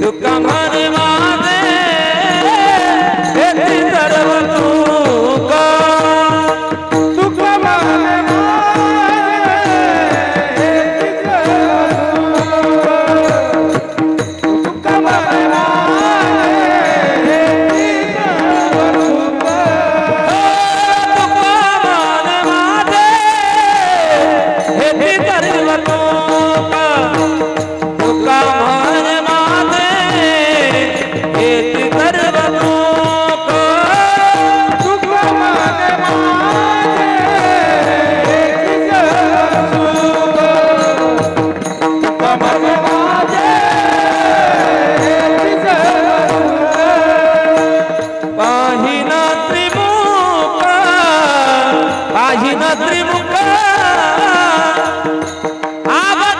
तुका म्हणे माझे हेती सर्व तुका तुका म्हणे त्रिमुख आवर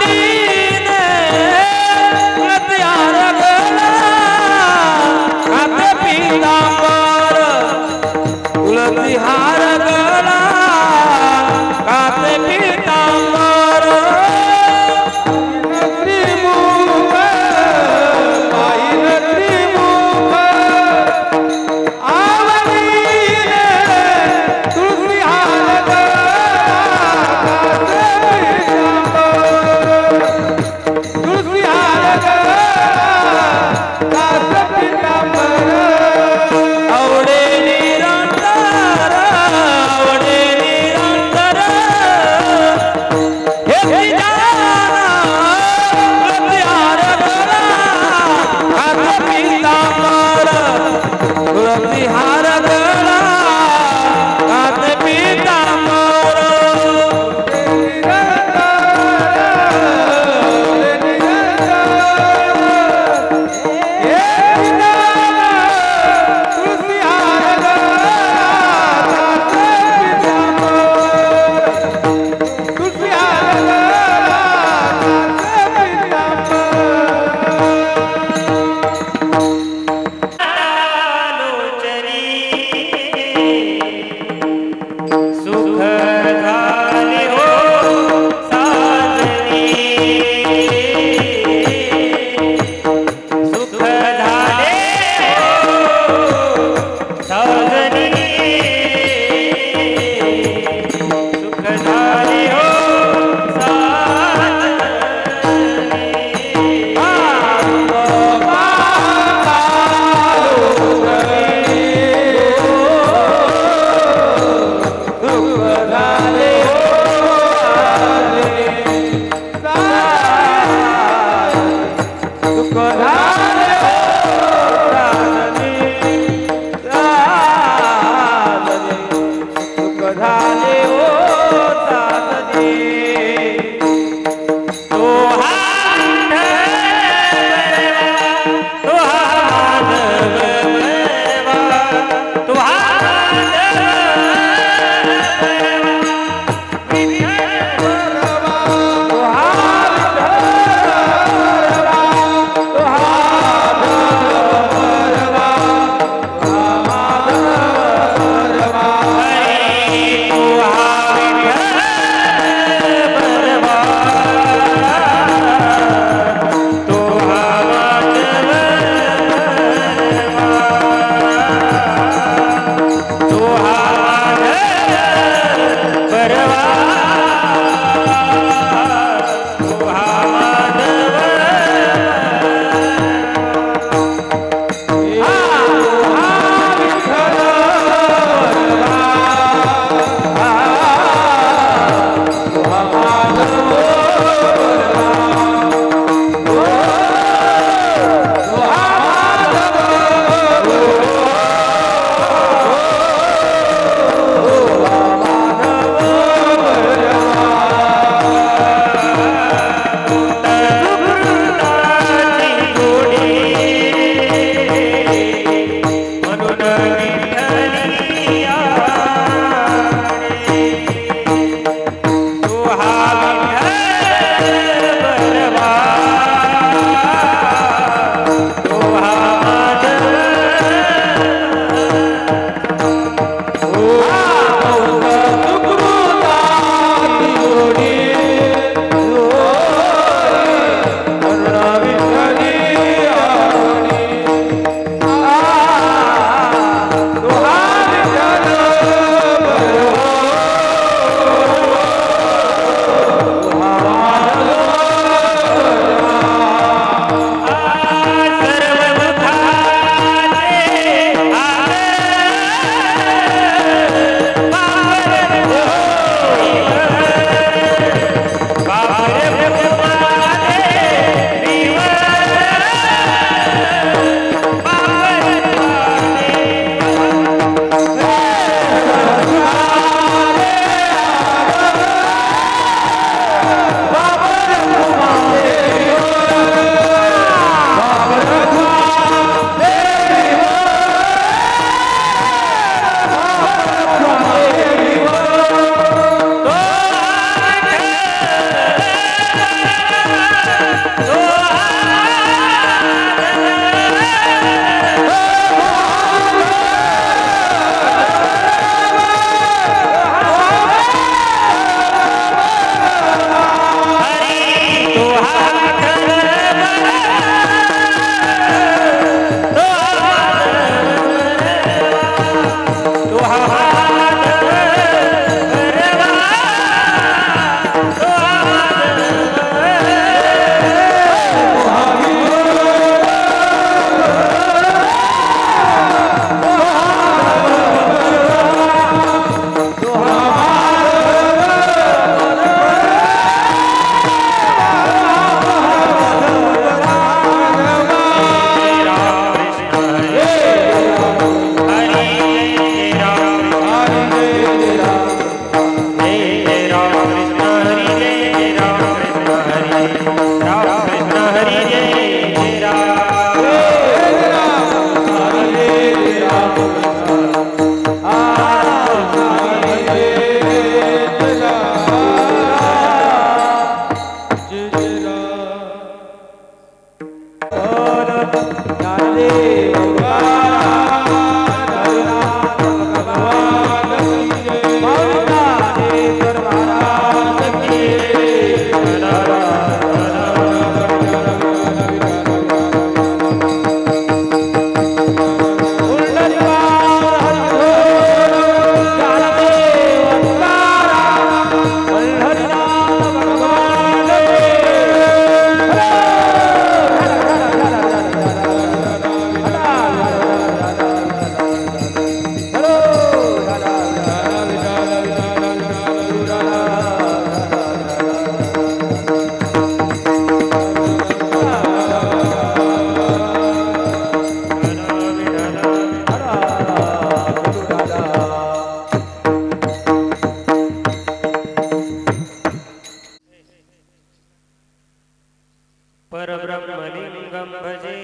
परब्रह्मलिंगम भजे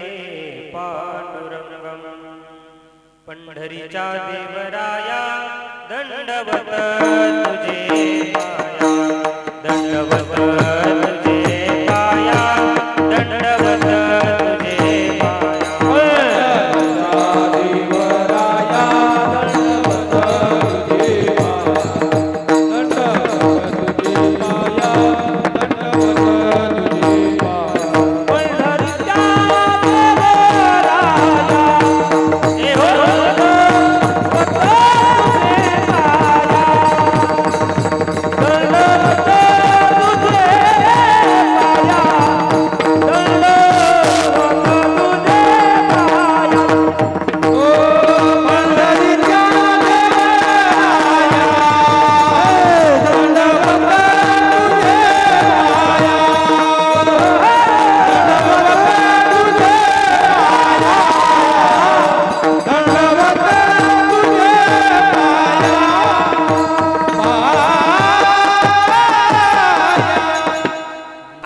पांडुरंगम पंढरीच्या देवराया दंडवत तुझे पाया दंडवत तुझे पाया दंडवत तुझे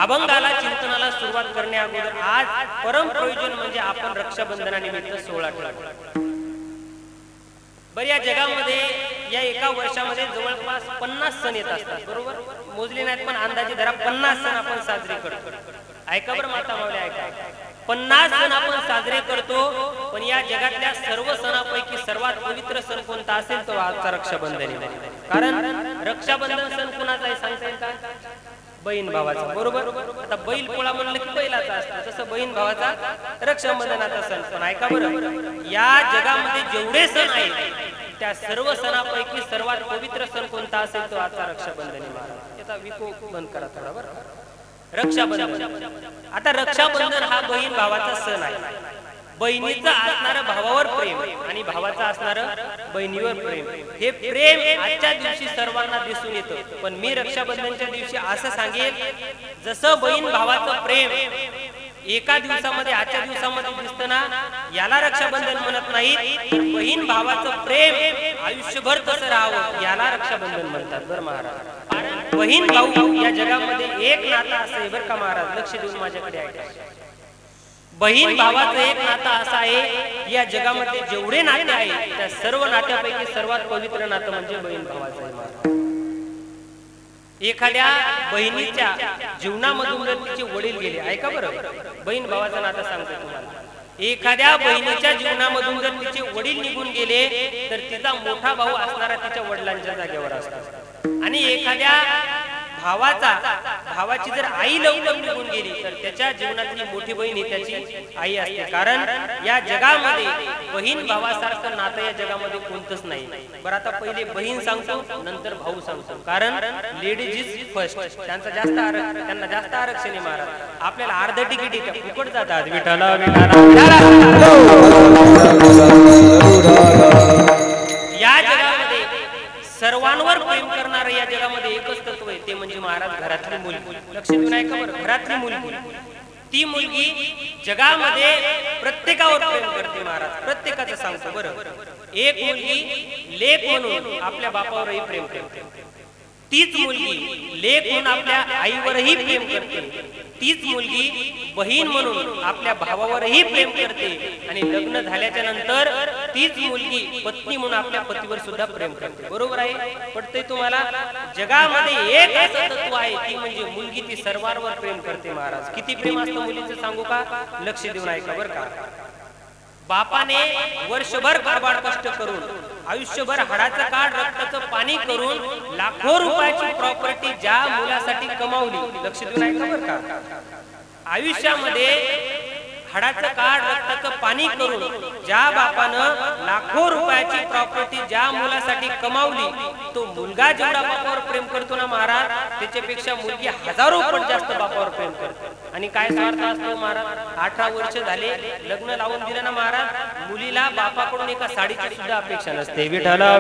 अभंगाला चिंतनाला सुरुवात करण्या अगोदर आज परम प्रयोजन म्हणजे आपण रक्षाबंधनानिमित्त सोहळा ठेवला. बरं या जगामध्ये या एका वर्षामध्ये जवळपास 50 सण येत असतात, बरोबर? मोजले नाहीत पण अंदाजे धरा 50 सण आपण साजरे करतो. ऐका बरं माता मावल्या, ऐका 50 सण आपण साजरे करतो, पण या जगातल्या सर्व सणापैकी सर्वात पवित्र सण कोणता असेल तो आजचा रक्षाबंधन आहे. कारण रक्षाबंधन सण कोणाचा आहे सांगता येईल का? बहीण भावाचा, बरोबर? आता बैल पोळा म्हणलं की बैलाचा असतो, तसं बहीण भावाचा रक्षाबंधनाचा सण. पण ऐका बरं, या जगामध्ये जेवढे सण आहेत त्या सर्व सणापैकी सर्वात पवित्र सण कोणता असेल तो आजचा रक्षाबंधन आहे. याचा विको बंद करा थोडा बरं. रक्षाबंधन, आता रक्षाबंधन हा बहीण भावाचा सण आहे. बहिणीचं असणारं भावावर प्रेम आणि भावाचं असणारं बहिणीवर प्रेम, हे प्रेम आजच्या दिवशी सर्वांना दिसून येतं. पण मी रक्षाबंधनच्या दिवशी असं सांगेन, जसं बहीण भावाचं प्रेम एका दिवसामध्ये आजच्या दिवसामध्ये दिसतं ना, याला रक्षाबंधन म्हणत नाही. बहीण भावाचं प्रेम आयुष्यभर कसं राहावं याला रक्षाबंधन म्हणतात. बरं महाराज, बहीण भाऊ या जगामध्ये एक नातं असं आहे बरं का महाराज, लक्ष देऊन माझ्याकडे ऐका. बहीण भावाचं एक नातं असं आहे, या जगामध्ये जेवढे नाते आहेत त्या सर्व नात्यापैकी सर्वात पवित्र नातं म्हणजे बहीण भावाचं आहे. एखाद्या बहिणीच्या जीवनामधून जर तिचे वडील गेले, ऐका बरं, बहीण भावाचं नातं सांगतो तुम्हाला. एखाद्या बहिणीच्या जीवनामधून जर तिचे वडील निघून गेले तर तिचा मोठा भाऊ असणारा तिच्या वडिलांच्या जागेवर असतो. आणि एखाद्या भावाची जर आई लवकर निघून गेली तर त्याच्या जीवनातली मोठी बहीण ही त्याची आई असते. कारण या जगामध्ये बहीण भावासारखं नातं या जगामध्ये कोणतंच नाही. बरं, आता पहिले बहीण सांगतो, नंतर भाऊ सांगतो. कारण लेडीज इज फर्स्ट, त्यांना जास्त आरक्षण आहे महाराज. आपल्याला अर्ध तिकीट फुकट जातात. विठाला या जगामध्ये सर्वांवर प्रेम करणारं या जगामध्ये एकच तत्व आहे, ते म्हणजे महाराज घरातली मुलगी. लक्ष देऊन ऐका बरं, घरातली मुलगी, ती मुलगी जगामध्ये प्रत्येकावर प्रेम करते महाराज. प्रत्येकाचं सांगतो बरं. एक मुलगी लेक म्हणून आपल्या बापावरही प्रेम करते, तीच मुलगी लेक म्हणून आपल्या आईवरही प्रेम करते, तीच मुलगी बहीण म्हणून आपल्या भावावरही प्रेम करते, आणि लग्न झाल्याच्या नंतर तीच मुलगी पत्नी म्हणून आपल्या पतीवर सुद्धा प्रेम करते. बरोबर आहे? पटतंय तुम्हाला? जगामध्ये एक असं तत्व आहे, ती म्हणजे मुलगी, ती सर्वांवर प्रेम करते महाराज. किती प्रेम असतं मुलीचं सांगू का? लक्ष देऊन ऐका बरं का. बापाने वर्षभर काबाड कष्ट करून, आयुष्यभर हाडाचं काढ रक्ताचं पाणी करून लाखो रुपयाची प्रॉपर्टी ज्या मुलासाठी कमावली, लक्ष देऊन ऐका बरं का. आयुष्यामध्ये हाडाचं काढ रक्ताचं पाणी करून ज्या बापानं लाखो रुपयाची प्रॉपर्टी ज्या मुलासाठी कमावली, तो मुलगा जेवढा बापावर प्रेम करतो ना महाराज, त्याच्यापेक्षा मुलगी हजारो पट जास्त बापावर प्रेम करते. आणि काय स्वार्थ असतो महाराज? 18 वर्ष झाले, लग्न लावून दिलं ना महाराज, मुलीला बापाकडून एका साडीची सुद्धा अपेक्षा नसते. विठाला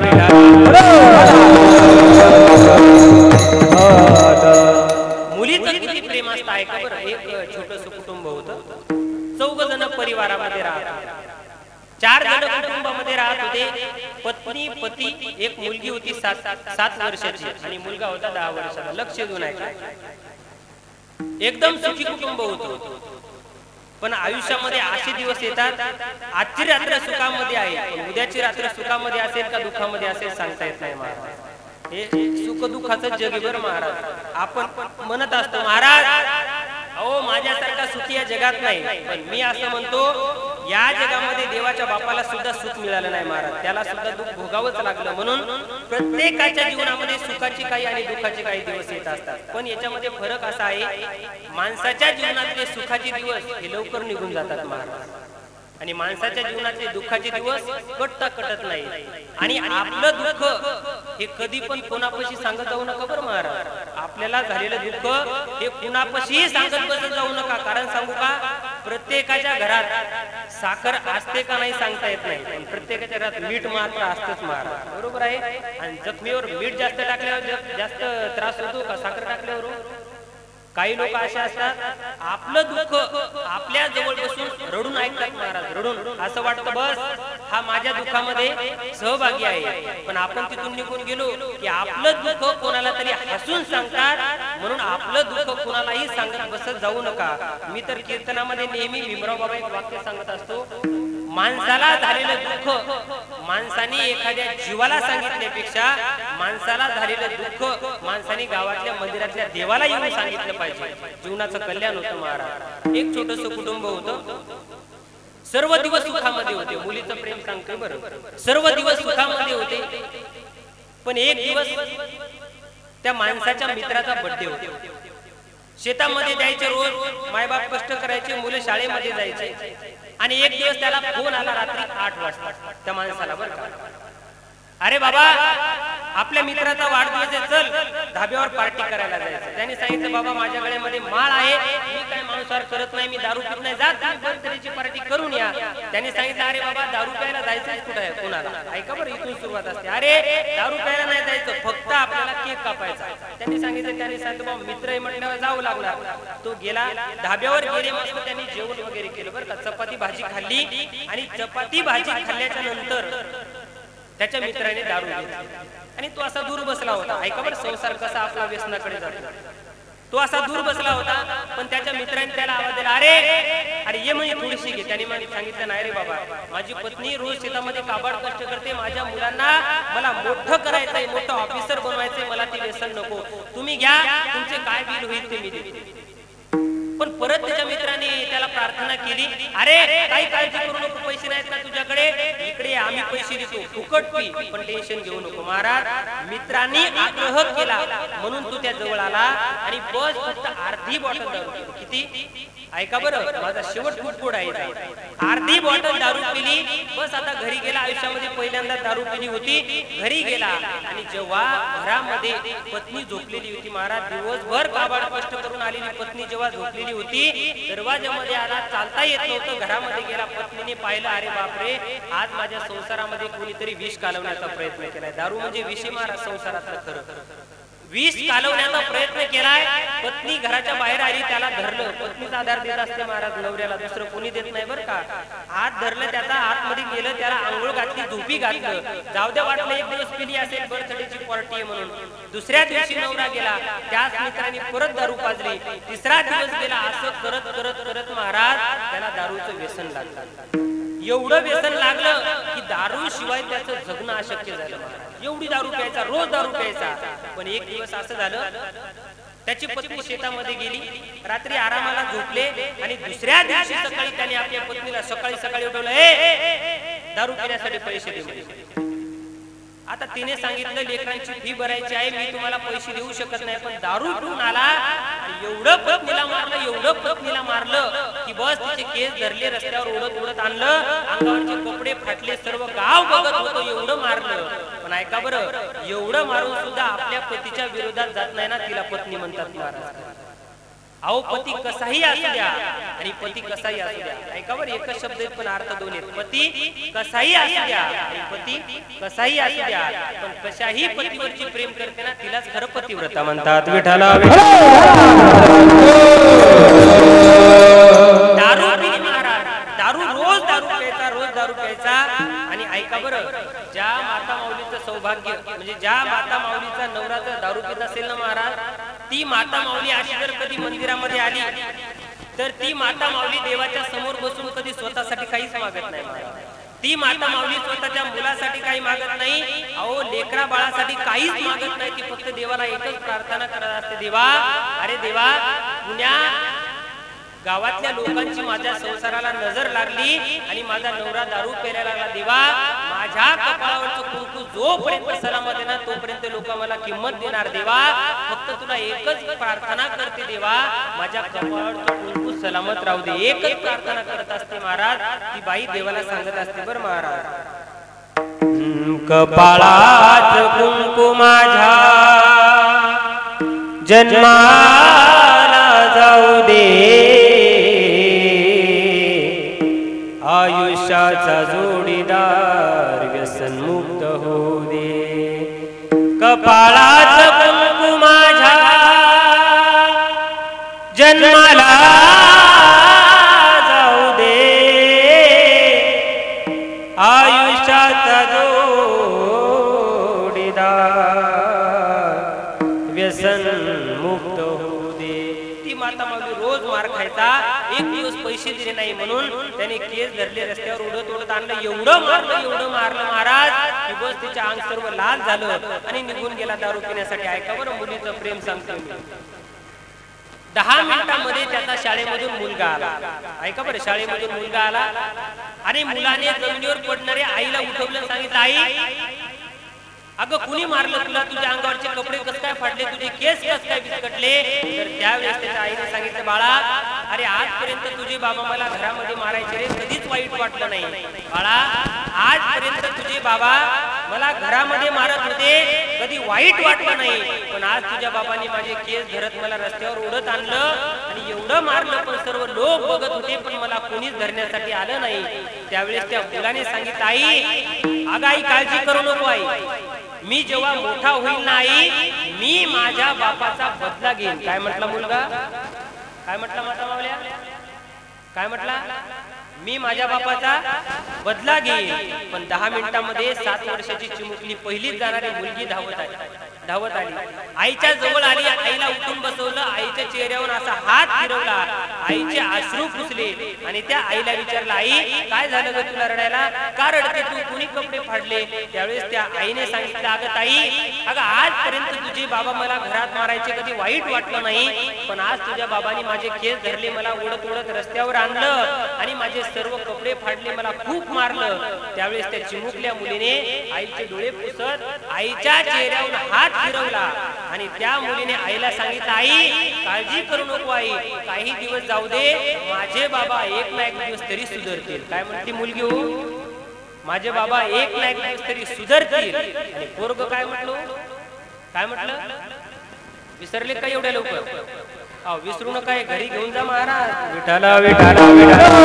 मुलीचं किती प्रेम असतं ऐका बरं. एक छोटंसं कुटुंब होतं, 4 जण परिवारामध्ये राहत, 4 जण कुटुंबामध्ये राहत होते. पत्नी, पती, एक मुलगी होती 7 वर्षाची आणि मुलगा होता 10 वर्षाचा. लक्ष देऊन ऐका. एकदम सुखी कुटुंब होतं. पण आयुष्यामध्ये असे दिवस येतात, आजची रात्र सुखामध्ये आहे पण उद्याची रात्र सुखामध्ये असेल का दुःखामध्ये असेल सांगता येत नाही महाराज. हे सुख दुःखाचं जग आहे बरं महाराज. आपण म्हणत असतो महाराज अहो माझ्यासारखा सुखी या जगात नाही, पण मी असं म्हणतो या जगामध्ये देवाच्या बापाला सुद्धा सुख मिळालं नाही महाराज, त्याला सुद्धा दुःख भोगावंच लागलं. म्हणून प्रत्येकाच्या जीवनामध्ये सुखाची काही आणि दुःखाचे काही दिवस येत असतात. पण याच्यामध्ये फरक असा आहे, माणसाच्या जीवनातले सुखाचे दिवस हे लवकर निघून जातात महाराज, आणि माणसाच्या जीवनातले दुःखाचे दिवस कटत नाही. आणि आपलं दुःख हे कधी पण कोणापाशी सांगत जाऊ नका बरं महाराज. आपल्याला झालेलं दुःख हे कुणापाशी सांगत बसत जाऊ नका. कारण सांगू का, प्रत्येकाच्या घरात साखर असते का नाही सांगता येत नाही, पण प्रत्येकाच्या घरात मीठ मात्र असतंच महाराज, बरोबर आहे. आणि जखमीवर मीठ जास्त टाकल्यावर जास्त त्रास होतो का साखर टाकल्यावर? काही लोक असे असतात, आपलं दुःख आपल्या जवळ बसून रडून ऐकतात महाराज, रडून. असं वाटतं बस हा माझ्या दुःखामध्ये सहभागी आहे. पण आपण तिथून निघून गेलो की आपलं दुःख कोणाला तरी हसून सांगतात. म्हणून आपलं दुःख कोणालाही सांगत बसत जाऊ नका. मी तर कीर्तनामध्ये नेहमी भीमराव बाबा एक वाक्य सांगत असतो, माणसाला झालेलं दुःख माणसाने एखाद्या जीवाला सांगितल्यापेक्षा माणसाला झालेलं दुःख माणसाने गावातल्या मंदिरातल्या देवाला येऊन सांगितलं पाहिजे. जीवनाचं कल्याण होतं महाराज. एक छोटस कुटुंब होतं, सर्व दिवस सुखामध्ये होते. मुलीचं प्रेम सांगतोय बरं, सर्व दिवस सुखामध्ये होते. पण एक दिवस त्या माणसाच्या मित्राचा बर्थडे होता. शेतामध्ये जायचे, रोज मायबाप कष्ट करायचे, मुलं शाळेमध्ये जायचे. आणि एक दिवस त्याला फोन आला रात्री 8 वाजता त्या माणसाला, बरं का, अरे बाबा आपल्या मित्राचा वाढदिवस आहे, चल धाब्यावर पार्टी करायला जायचं. त्याने सांगितलं बाबा माझ्या गळ्यामध्ये माळ आहे, मी काय मांसाहार करत नाही, मी दारू पित नाही, जात बर्थडेची पार्टी करून या. त्याने सांगितलं अरे बाबा दारू प्यायला जायचं कुठं आहे कोणाला? ऐका बरं, इथून सुरुवात असते. अरे दारू प्यायला नाही जायचं, फक्त आपल्याला केक कापायचा. त्यांनी सांगितलं, त्याने सांगितलं बाबा मित्र आहे म्हटल्यावर जावं लागणार. तो गेला, धाब्यावर गेले, मस्त त्यांनी जेवण वगैरे केलं बरं का, चपाती भाजी खाल्ली. आणि चपाती भाजी खाल्ल्याच्या नंतर त्याच्या मित्राने दारू घेतली आणि तो असा दूर बसला होता. ऐका बरं, संसार कसा आपला व्यसनाकडे जातो. तो असा दूर बसला होता, पण त्याच्या मित्राने त्याला आवाज दिला, अरे अरे ये म्हणजे थोडीशी घे. त्याने मला सांगितलं नाही रे बाबा, माझी पत्नी रोज शेतामध्ये काबाड कष्ट करते, माझ्या मुलांना मला मोठं करायचंय, मोठं ऑफिसर बनवायचंय, मला ती व्यसन नको, तुम्ही घ्या, तुमचे काय बिल होईल ते मी देते. पण परत त्याच्या मित्राने त्याला प्रार्थना केली, अरे काही काळजी करू नको, पैसे नाहीत ना तुझ्याकडे, इकडे आम्ही पैसे देतो, फुकट पी, पण टेन्शन घेऊ नको. महाराज मित्रांनी आग्रह केला म्हणून तू त्या जवळ आला आणि बस फक्त अर्धी बॉटल दारू. किती? ऐका बरं, माझा शेवट खूप गोड आहे. अर्धी बॉटल दारू पिली, बस आता घरी गेला. आयुष्यामध्ये पहिल्यांदा दारू पिली होती. घरी गेला आणि जेव्हा घरामध्ये पत्नी झोपलेली होती, महाराज दिवसभर काबाड कष्ट करून आलेली पत्नी जेव्हा झोपलेली होती, दरवाजामध्ये आला, चालता येत नव्हतं, घरामध्ये गेला. पत्नीने पाहिलं, अरे बापरे, आज माझ्या संसारामध्ये कोणीतरी विष कालवण्याचा प्रयत्न केलाय. दारू म्हणजे विष महाराज, संसारातलं खरं विष कालवण्याचा प्रयत्न केलाय. पत्नी घराच्या बाहेर आली, त्याला धरलं. पत्नीचा आधार देत असते महाराज नवऱ्याला, दुसरं कोणी देत नाही बरं का. हात धरलं, त्याचा आतमध्ये गेलं, त्याला आंघोळ घातली, झोपी घातलं. जाऊ द्या, वाटलं एक दिवस पिली असेल, बर्थडेची पार्टी आहे म्हणून. दुसऱ्या दिवशी नवरा गेला, त्याच मित्राने परत दारू पाजली. तिसरा दिवस गेला. असं करत करत करत महाराज त्याला दारूचं व्यसन लागलं. एवढं व्यसन लागलं की दारू शिवाय त्याचं जगणं अशक्य झालं महाराज. एवढी दारू प्यायचा, रोज दारू प्यायचा. पण एक दिवस असं झालं, त्याची पत्नी शेतामध्ये गेली, रात्री आरामाला झोपले आणि दुसऱ्या दिवशी सकाळी त्याने आपल्या पत्नीला सकाळी उठवलं, ए दारू पिण्यासाठी पैसे दे. आता तिने सांगितलं, लेकरांची फी भरायची आहे, मी तुम्हाला पैसे देऊ शकत नाही, पण दारू पिऊन आला आणि एवढं पत्नीला मारलं की बस तिचे केस धरले, रस्त्यावर उडत आणलं, अंगावरचे कपडे फाटले, सर्व गाव बघत होतं, एवढं मारलं. पण ऐका बरं, एवढं मारून सुद्धा आपल्या पतीच्या विरोधात जात नाही ना, तिला पत्नी म्हणतात महाराज. अहो पती कसाही असू द्या आणि पती कसाही असू द्या. ऐका बरं, एकच शब्द आहेत पण अर्थ दोन आहेत. पती कसाही असू द्या आणि पती कसाही असू द्या, पण कशाही पतीवरची प्रेम करते ना, तिलाच खरं पतिव्रता म्हणतात. विठाला दारू पिली महाराज, रोज दारू प्यायचा. आणि ऐका बरं, ज्या माता माऊलीचं सौभाग्य, म्हणजे ज्या माता माऊलीचा नवरा जर दारू पित असेल ना महाराज, ती माता माऊली अशी जर कधी मंदिरामध्ये आली तर ती माता माऊली देवाच्या समोर बसून कधी स्वतःसाठी काहीच मागत नाही महाराज. ती माता माऊली स्वतःच्या मुलासाठी काही मागत नाही, अहो लेकरा बाळासाठी काहीच मागत नाही. ती फक्त देवाला एकच प्रार्थना करत असते, देवा अरे देवा पुण्या गावातल्या लोकांची माझ्या संसाराला नजर लागली आणि माझा नवरा दारू प्यायला लागला, देवा माझ्या कपाळावरचं कुंकू जोपर्यंत सलामत आहे ना तोपर्यंत लोक मला किंमत देणार. देवा फक्त तुला एकच प्रार्थना करते, देवा माझ्या कपाळावरचं कुंकू सलामत राहू दे. एकच प्रार्थना करत असते महाराज. ती बाई देवाला सांगत असते, बर महाराज कपाळात कुंकू माझ्या जन्माला जाऊ दे, आयुष्याचा जोडीदार व्यसन मुक्त होऊ दे. कपाळात कुंकू माझ्या जन्माला जाऊ दे, आयुष्याचा जोडीदार व्यसन मुक्त होऊ दे. ती माता माऊली रोज मार खायचा, एक दिवस पैसे दिले नाही म्हणून त्याने केस धरले, रस्त्यावर उडत उडत आणलं, एवढं मारलं महाराज की बस तिच्या अंग सर्व लाल झालं आणि निघून गेला दारू पिण्यासाठी. ऐका बरं मुलीचं प्रेम सांगतो मी. 10 मिनिटांमध्ये त्याचा शाळेमधून मुलगा आला. ऐका बरं, शाळेमधून मुलगा आला आणि मुलाने जमिनीवर पडणारे आईला उठवलं, सांगितलं आई अगं कुणी मारलं तुला, तुझ्या अंगावरचे कपडे कस काय फाटले, तुझे केस कस काय विस्कटले. तर त्यावेळेस त्याच्या आईने सांगितलं, बाळा अरे आजपर्यंत तुझे बाबा मला घरामध्ये मारायचे रे, कधीच वाईट वाटलं नाही. बाळा आजपर्यंत तुझे बाबा मला घरामध्ये मारत होते, कधी वाईट वाटलं नाही, पण आज तुझ्या बाबांनी माझे केस धरत मला रस्त्यावर उडत आणलं आणि एवढं मारलं पण सर्व लोक बघत होते पण मला कोणीच धरण्यासाठी आलं नाही. त्यावेळेस त्या मुलाने सांगितलं, आई अगं आई काळजी करू नको आई, मी जेव्हा मोठा होईल ना आई मी माझ्या बापाचा बदला घेईन. काय म्हटला मुलगा, काय म्हटला माता मावल्या, काय म्हटला, मी माझ्या बापाचा बदला घेईन. पण 10 मिनिटांमध्ये 7 वर्षाची चिमुकली पहिलीच जाणारी मुलगी धावत आली, आईच्या जवळ आली, आईला उठून बसवलं, आईच्या चेहऱ्यावर असा हात फिरवला, आईचे अश्रू पुसले आणि त्या आईला विचारलं, आई काय झालं ग तुला रडायला, का रडते तू, कुणी कपडे फाडले. त्यावेळेस त्या आईने सांगितलं, अगं ताई अगं आजपर्यंत तुझे बाबा मला घरात मारायचे, कधी वाईट वाटलं नाही, पण आज तुझ्या बाबांनी माझे केस धरले, मला उडत उडत रस्त्यावर आणलं आणि माझे सर्व कपडे फाडले, मला खूप मारलं. त्यावेळेस त्या चिमुकल्या मुलीने आईचे डोळे पुसत आईच्या चेहऱ्यावर हात फिरवला आणि त्या मुलीने आईला सांगितलं, आई काळजी करू नको आई, काही दिवस जाऊ दे, माझे बाबा एक ना एक दिवस तरी सुधारतील. काय म्हणते मुलगी, हो माझे बाबा एक ना एक दिवस तरी सुधारतील. आणि पोरग काय म्हटलं, विसरले का एवढ्या लवकर, विसरू नका, घरी घेऊन जा महाराज. विठाला विठाला विठाला.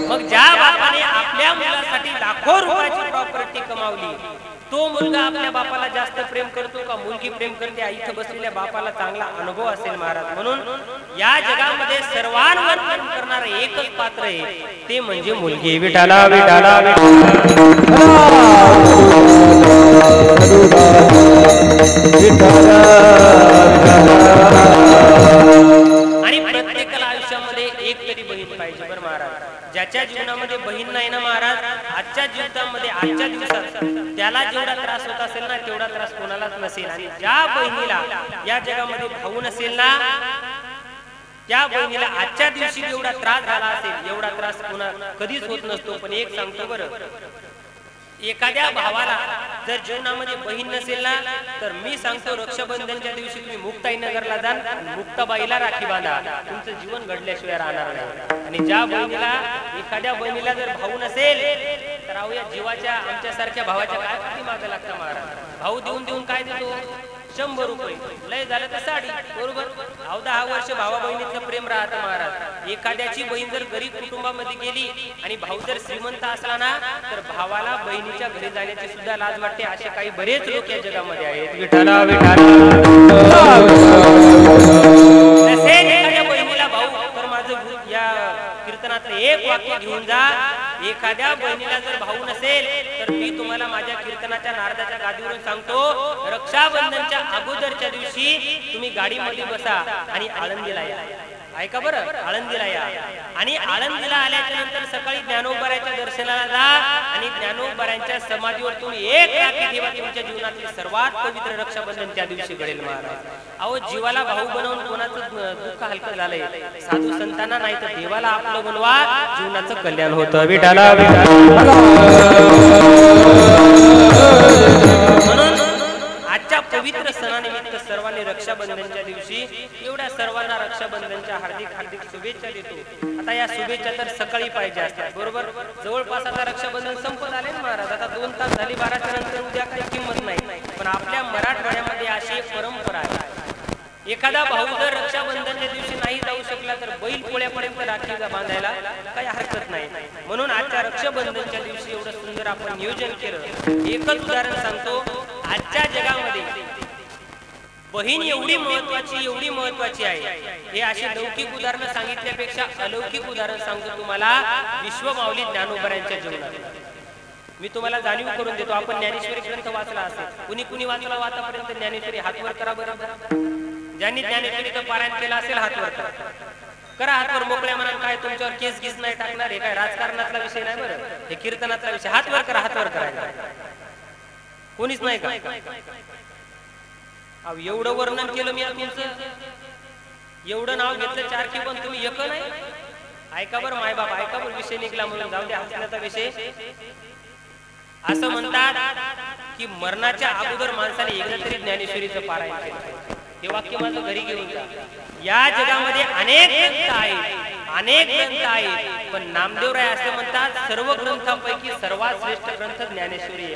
मग ज्या बापाने आपल्या मुलासाठी लाखो रुपयाची प्रॉपर्टी कमावली, तो मुलगा आपल्या बापाला जास्त प्रेम करतो का मुलगी प्रेम करते. इथं बसलेल्या बापाला चांगला अनुभव असेल महाराज. म्हणून या जगामध्ये सर्वांवर प्रेम करणारं एकच पात्र आहे, ते म्हणजे मुलगी. विठाला विठाला आणि प्रत्येकाला आयुष्यामध्ये एक तरी बहीण पाहिजे बरं महाराज. ज्याच्या जीवनामध्ये बहीण नाही ना महाराज, आजच्या जीवनामध्ये आजच्या दिवसात त्याला जेवढा त्रास होत असेल ना तेवढा त्रास कोणालाच नसेल. आणि ज्या बहिणीला या जगामध्ये भाऊ नसेल ना त्या बहिणीला आजच्या दिवशी जेवढा त्रास झाला असेल एवढा त्रास कोणा कधीच होत नसतो. पण एक सांगतो बरं, एखाद्या भावाला जर जीवनामध्ये बहीण नसेल ना तर मी सांगतो रक्षाबंधनच्या दिवशी तुम्ही मुक्ताईनगरला जा, मुक्ताबाईला राखी बांधा, तुमचं जीवन घडल्याशिवाय राहणार नाही. आणि ज्या बहिणीला एखाद्या बहिणीला जर भाऊ नसेल तर अहो या जीवाच्या आमच्यासारख्या भावाच्या काय किती मागं लागतं महाराज. भाऊ देऊन देऊन काय देतो, 100 रुपये, लय झालं तर साडी, बरोबर. 10 वर्ष भावा बहिणीचं प्रेम राहतं महाराज. एखाद्याची बहीण जर गरीब कुटुंबामध्ये गेली आणि भाऊ जर श्रीमंत असला ना तर भावाला बहिणीच्या घरी जाण्याची सुद्धा लाज वाटते. असे काही बरेच लोक या जगामध्ये आहेत. विठाला विठाला. एखाद्या बहिणीला भाऊ तर माझं या कीर्तनातलं एक वाक्य घेऊन जा, एखाद्या बहिणीला जर भाऊ नसेल तर तर मी तुम्हाला माझ्या कीर्तनाच्या नारदाच्या गादीवरून सांगतो, रक्षाबंधनच्या अगोदरच्या दिवशी तुम्ही गाडीमध्ये बसा आणि आळंदीला या. ऐका बरं, आळंदीला या आणि आळंदीला आल्याच्या नंतर सकाळी ज्ञानोबाराच्या दर्शनाला जा आणि ज्ञानोबारांच्या समाधीवर तुम्ही एक रात्री ठेवा. तुमच्या जीवनातील सर्वात पवित्र रक्षाबंधन त्या दिवशी घडेल महाराज. अहो, जीवाला भाऊ बनवून कोणाचं दुःख हलकं झालंय, साधू संतांना नाही तर देवाला आपलं बनवा, जीवनाचं कल्याण होतं. विठाला म्हणून आजच्या पवित्र सणानिमित्त सर्वांनी रक्षाबंधनच्या दिवशी एवढ्या सर्वांना रक्षाबंधनच्या हार्दिक हार्दिक शुभेच्छा देतो. आता या शुभेच्छा तर सकाळी पाहिजे असतात, बरोबर. जवळपास आता रक्षाबंधन संपत आले ना महाराज. आता 2 तास झाली, 12च्या नंतर उद्या काही किंमत नाही. पण आपल्या मराठवाड्यामध्ये अशी एक परंपरा आहे, एखादा भाऊ जर रक्षाबंधनच्या दिवशी नाही जाऊ शकला तर बैल पोळ्यापर्यंत राखी बांधायला काही हरकत नाही. म्हणून आजच्या रक्षाबंधनच्या दिवशी एवढं सुंदर आपण नियोजन केलं. एकच उदाहरण सांगतो, आजच्या जगामध्ये बहीण एवढी महत्वाची आहे. हे अशी लौकिक उदाहरणं सांगितल्यापेक्षा अलौकिक उदाहरण सांगतो तुम्हाला विश्वमाऊली ज्ञानोबारांच्या जीवनात. मी तुम्हाला जाणीव करून देतो. आपण ज्ञानेश्वरी ग्रंथ वाचला असेल, कुणी कुणी वाचला आतापर्यंत ज्ञानेश्वरी? हातवर करा बरोबर. ज्यांनी ज्ञानेश्वरीचं पारायण केलं असेल हातवर करा. हातवर मोकळ्या मनात. काय तुमच्यावर केस गीस नाही टाकणार, हे काय राजकारणातला विषय नाही बरं, हे कीर्तनातला विषय. हातवर करा, हातवर करा. कोणीच नाही का? एवढं वर्णन केलं मी तुमचं, एवढं नाव घेतलं 4 की पण तुम्ही एक नाही. ऐका बरं मायबाप, ऐका बरं, विषय निघला म्हणून जाऊ दे हसण्याचा विषय. असं म्हणतात की मरणाच्या अगोदर माणसाने एकदा तरी ज्ञानेश्वरीचं पारायण केलं. हे वाक्य माझं घरी घेऊन जा. या जगामध्ये अनेक ग्रंथ आहेत, पण नामदेवराय असे म्हणतात सर्व ग्रंथांपैकी सर्वात श्रेष्ठ ग्रंथ ज्ञानेश्वरी आहे.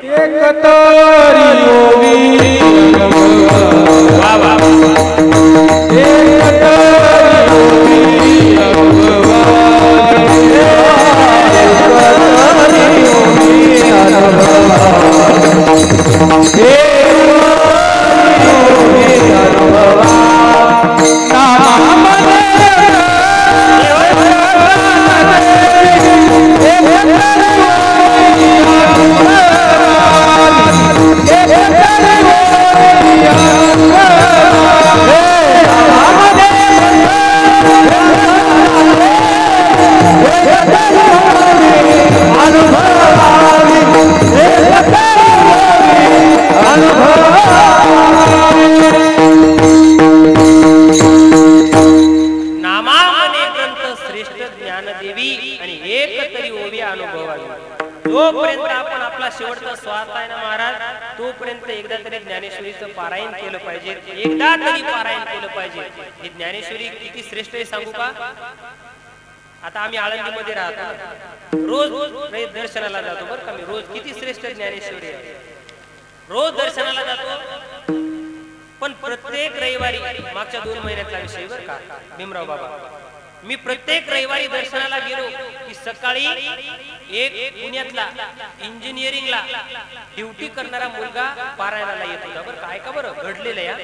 जोपर्यंत आपण आपला शेवटचा श्वास आहे ना महाराज, तोपर्यंत एकदा तरी ज्ञानेश्वरीचं पारायण केलं पाहिजे, एकदा तरी पारायण केलं पाहिजे. ही ज्ञानेश्वरी किती श्रेष्ठ आहे सांगू का? आता आम्ही आळंदीमध्ये राहतो, रोज दर्शनाला जातो बरं का मी. रोज किती श्रेष्ठ ज्ञानेश्वरी आहे, रोज दर्शनाला जातो. पण प्रत्येक रविवारी, मागच्या 2 महिन्यातला विषय बरं का भीमराव बाबा, मी प्रत्येक रविवारी दर्शनाला गेलो की सकाळी एक पुण्यातला इंजिनिअरिंगला ड्युटी करणारा मुलगा पारायणाला येत होता बरं का. ऐका बरं, घडलेलं या.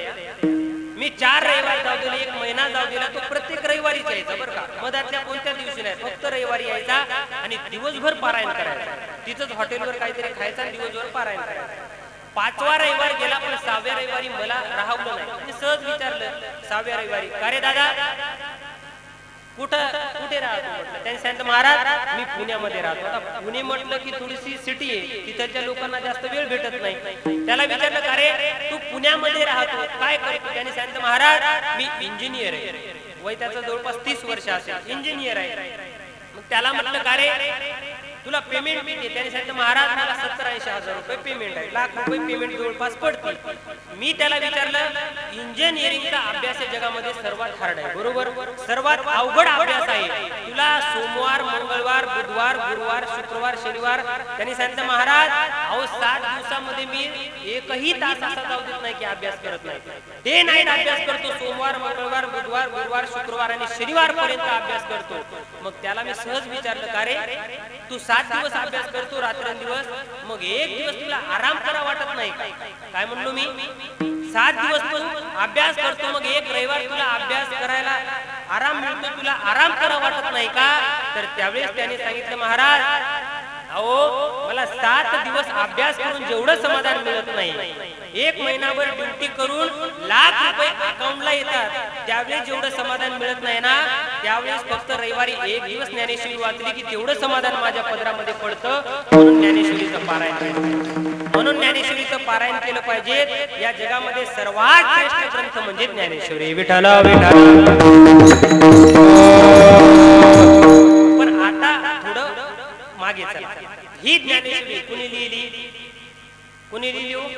मी 4 रविवारी जाऊ दिले, 1 महिना जाऊ दिला, तो प्रत्येक रविवारीच यायचा बरं का. मधातल्या कोणत्या दिवशी नाही, फक्त रविवारी यायचा आणि दिवसभर पारायण करायचा. तिथंच हॉटेलवर काहीतरी खायचा आणि दिवसभर पारायण करायचा. 5वा रविवार गेला, पण 6व्या रविवारी मला राहवलं नाही. मी सहज विचारलं 6व्या रविवारी, का रे दादा कुठे राहतो म्हटलं. त्यांनी सांगितलं महाराज मी पुण्यामध्ये राहतो. आता पुणे म्हटलं की थोडीशी सिटी आहे, तिथल्या लोकांना जास्त वेळ भेटत नाही. त्याला विचारलं का रे तू पुण्यामध्ये राहतो, काय करतो? त्यांनी सांगितलं महाराज मी इंजिनियर आहे. वय त्याचं जवळपास 30 वर्ष असेल, इंजिनियर आहे. मग त्याला म्हटलं का रे तुला पेमेंट किती? त्यांनी सांगितलं महाराज मला 70-80 हजार रुपये पेमेंट आहे, लाख रुपये पेमेंट जवळपास पडते. मी त्याला विचारलं इंजिनिअरिंगचा अभ्यास जगामध्ये सर्वात हार्ड आहे, बरोबर, सर्वात अवघड अभ्यास आहे. तुला सोमवार, मंगळवार, बुधवार, गुरुवार, शुक्रवार, शनिवार. त्यांनी सांगितलं महाराज अहो 7 दिवसामध्ये मी एकही तास असा जाऊ देत नाही की अभ्यास करत नाही. डे नाईट अभ्यास करतो. सोमवार, मंगळवार, बुधवार, गुरुवार, शुक्रवार आणि शनिवार पर्यंत अभ्यास करतो. मग त्याला मी सहज विचारलं का रे तू 7 दिवस अभ्यास करतो रात्रंदिवस, मग एक दिवस तुला आराम करा वाटत नाही का? काय म्हणलो मी, 7 दिवस तू अभ्यास करतो, मग एक रविवार तुला अभ्यास करायला आराम मिळतो, तुला आराम करा वाटत नाही का? तर त्यावेळेस त्याने सांगितलं महाराज अहो मला 7 दिवस अभ्यास करून जेवढं समाधान मिळत नाही, 1 महिनाभर ड्युटी करून लाख रुपये अकाउंटला येतात त्यावेळेस जेवढं समाधान मिळत नाही ना, त्यावेळेस फक्त रविवारी 1 दिवस ज्ञानेश्वरी वाचली की तेवढं समाधान माझ्या पदरामध्ये पडतं. म्हणून ज्ञानेश्वरीचं पारायण, म्हणून ज्ञानेश्वरीचं पारायण केलं पाहिजे. या जगामध्ये सर्वात श्रेष्ठ ग्रंथ म्हणजे ज्ञानेश्वरी. विठ्ठल विठ्ठल. पण आता थोडं मागे चला. ही ज्ञानेश्वरी कुणी लिहिली? कुणी लिहिली?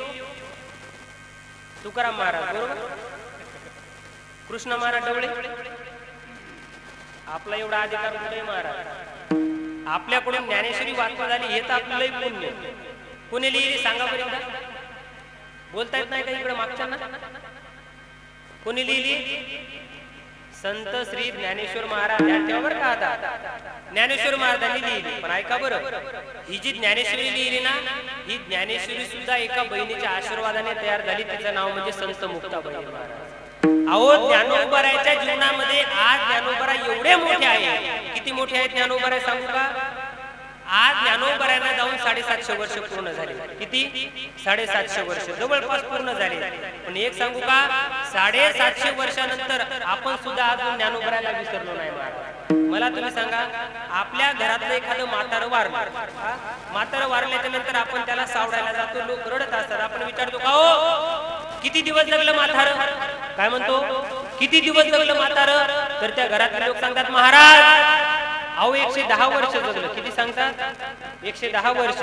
तुकाराम महाराज, बरोबर. कृष्ण महाराज डवळे. आपला एवढा अधिकार कुठे महाराज? आपल्याकडून ज्ञानेश्वरी वाचना झाली हे तर आपलं लई पुण्य. कुणी लिहिली सांगा बरं एकदा. बोलता येत नाही का इकडे मागच्यांना? कोणी लिहिली? संत श्री ज्ञानेश्वर महाराज. त्यांच्यावर का आता ज्ञानेश्वर महाराजांनी लिहिली. पण ऐका बरं, ही जी ज्ञानेश्वरी लिहिली ना, ही ज्ञानेश्वरी सुद्धा एका बहिणीच्या आशीर्वादाने तयार झाली. तिचं नाव म्हणजे संत मुक्ताबाई महाराज. अहो ज्ञानोबारायच्या जीवनामध्ये आज ज्ञानोबाराय एवढे मोठे आहे. किती मोठे आहेत ज्ञानोबाराय सांगू का? आज ज्ञानोबारायांना जाऊन 750 वर्ष पूर्ण झाले. किती? 750 वर्ष जवळपास पूर्ण झाले. पण एक सांगू का, 750 वर्षानंतर आपण सुद्धा अजून ज्ञानोबारायला विसरलो नाही महाराज. मला तुम्ही सांगा, आपल्या घरातलं एखादं म्हातारं वारलं, म्हातारं वारल्याच्या नंतर आपण त्याला सावडायला जातो, लोक रडत असतात. आपण विचारतो का हो किती दिवस जगलं म्हातारं? काय म्हणतो? किती दिवस जगलं म्हातारं? तर त्या घरातले लोक सांगतात महाराज अहो 110 वर्ष जगलं. किती सांगतात? 110 वर्ष.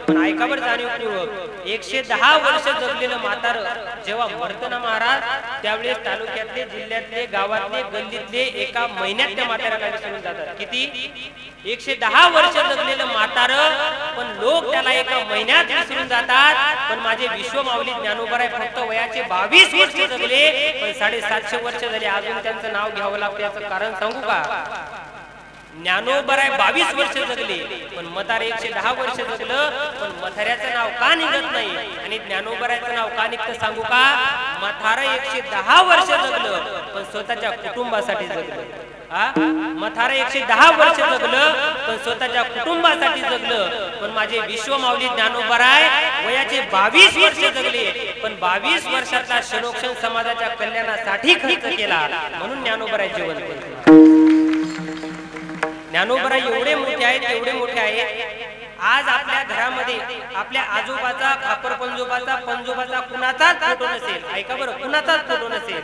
पण ऐका बरं जाणीवपूर्वक, 110 वर्ष जगलेलं म्हातारं जेव्हा मरतं ना महाराज, त्यावेळेस तालुक्यातले, जिल्ह्यातले, गावातले, गल्लीतले एका महिन्यात त्या म्हाताऱ्याला विसरून जातात. किती? 110 वर्ष जगलेलं म्हातारं, पण लोक त्याला एका महिन्यात विसरून जातात. पण माझे विश्वमाऊली ज्ञानोबाराय फक्त वयाचे 22 वर्ष जगले, पण 750 वर्ष झाले अजून त्यांचं नाव घ्यावं लागतं. याचं कारण सांगू का? ज्ञानोबाराय 22 वर्ष जगले, पण म्हातारे 110 वर्ष जगलं, पण म्हाताऱ्याचं नाव का निघत नाही आणि ज्ञानोबारायचं नाव का निघतं सांगू का? म्हातारं 110 वर्ष जगलं, पण स्वतःच्या कुटुंबासाठी जगलं. म्हातारं 110 वर्ष जगलं, पण स्वतःच्या कुटुंबासाठी जगलं. पण माझे विश्वमाऊली ज्ञानोबाराय वयाचे 22 वर्ष जगले, पण 22 वर्षातला क्षणोक्षण समाजाच्या कल्याणासाठी खर्च केला. म्हणून ज्ञानोबाराय जिवंत केलं. ज्ञानोबाराय एवढे मोठे आहेत, एवढे मोठे आहेत. आज आपल्या घरामध्ये आपल्या आजोबाचा, खापरपंजोबाचा, पंजोबाचा कुणाचाच फोटो नसेल. ऐका बरं, कुणाचाच फोटो नसेल.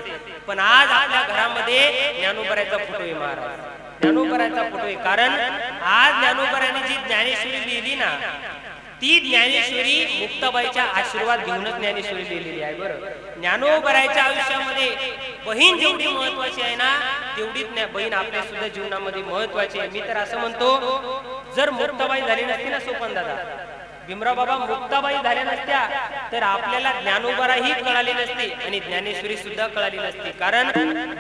पण आज आपल्या घरामध्ये ज्ञानोबारायचा फोटो आहे महाराज. ज्ञानोबारायचा फोटो आहे. कारण आज ज्ञानोबारायने जी ज्ञानेश्वरी लिहिली ना, ती ज्ञानेश्वरी मुक्ताबाईच्या आशीर्वाद घेऊनच ज्ञानेश्वरी लिहिलेली आहे. बरं, ज्ञानोबारायच्या आयुष्यामध्ये बहीण जेवढी महत्वाची आहे ना, तेवढीच बहीण आपल्या सुद्धा जीवनामध्ये महत्वाची आहे. मी तर असं म्हणतो, जर मुक्ताबाई झाली नसती ना सोपन दादा, भीमराव बाबा मुक्ताबाई झाल्या नसत्या तर आपल्याला ज्ञानोबाराही कळाली नसती आणि ज्ञानेश्वरी सुद्धा कळाली नसती. कारण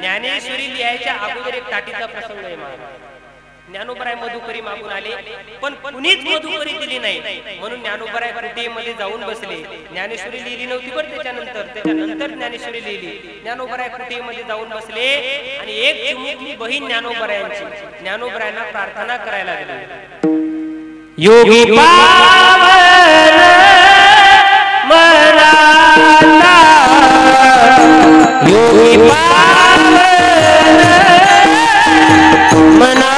ज्ञानेश्वरी लिहायच्या अगोदर एक टाटीचा प्रसंग आहे महाराज. ज्ञानोबाराय मधुकरी मागून आले, पण कुणीच मधुकरी दिली नाही. म्हणून ज्ञानोबाराय कुटीमध्ये जाऊन बसले. ज्ञानेश्वरी लिहिली नव्हती, पण त्याच्यानंतर ज्ञानेश्वरी लिहिली. ज्ञानोबाराय कुटीमध्ये जाऊन बसले आणि एक चिमुकली बहीण ज्ञानोबारायांची ज्ञानोबारायांना प्रार्थना करायला लागली. योगी पावन मनाला, योगी पावन मना,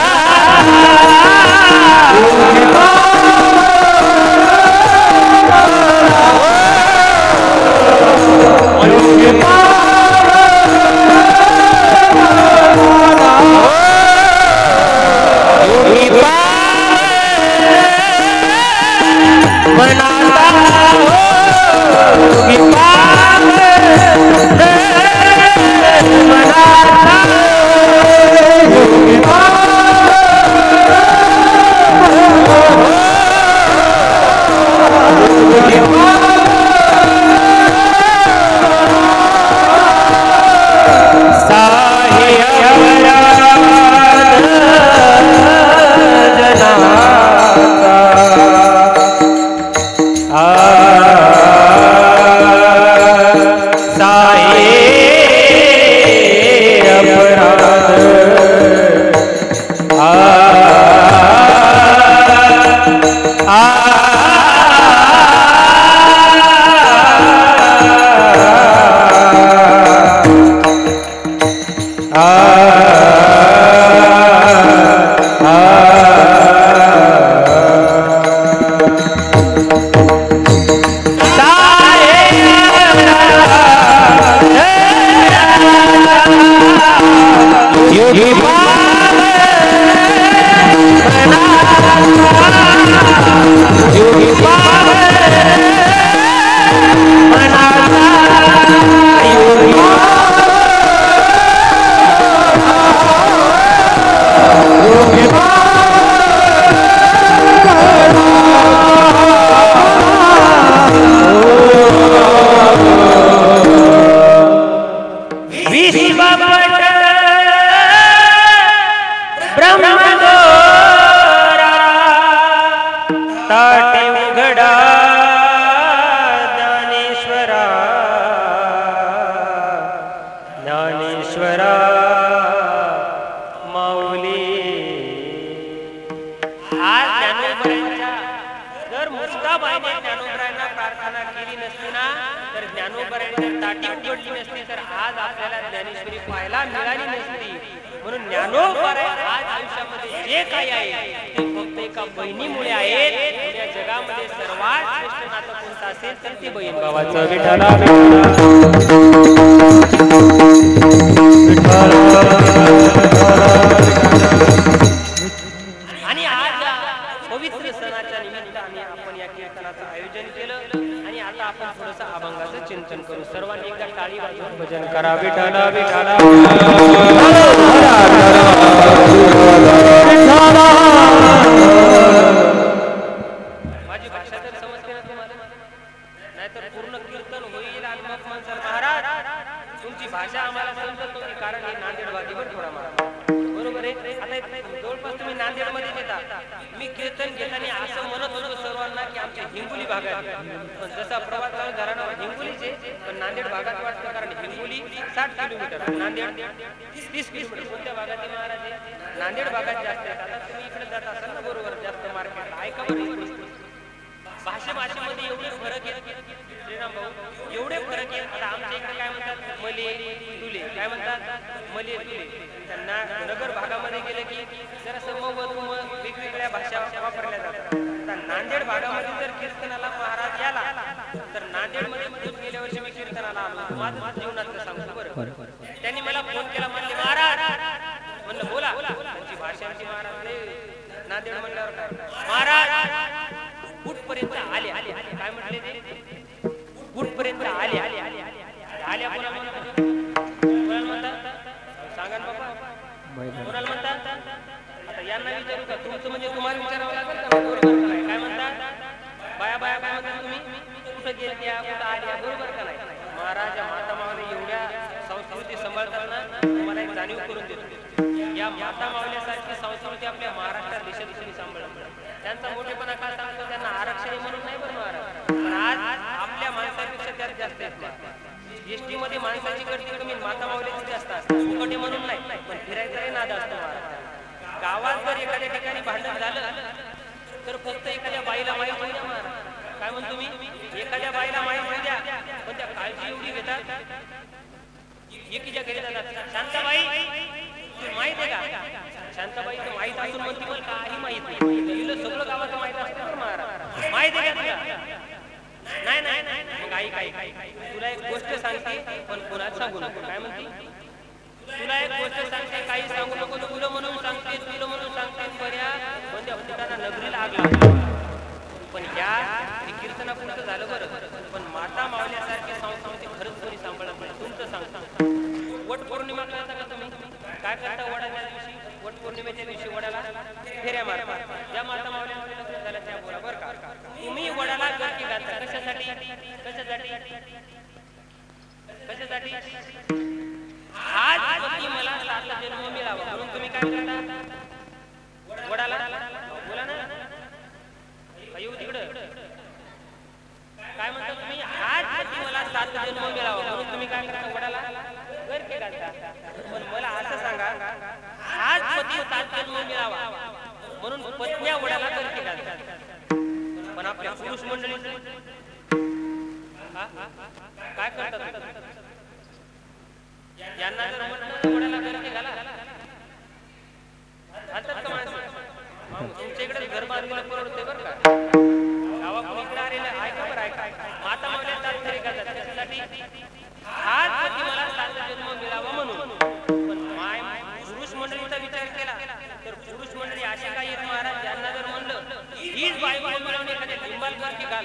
यांना जर म्हटलं वडाला घर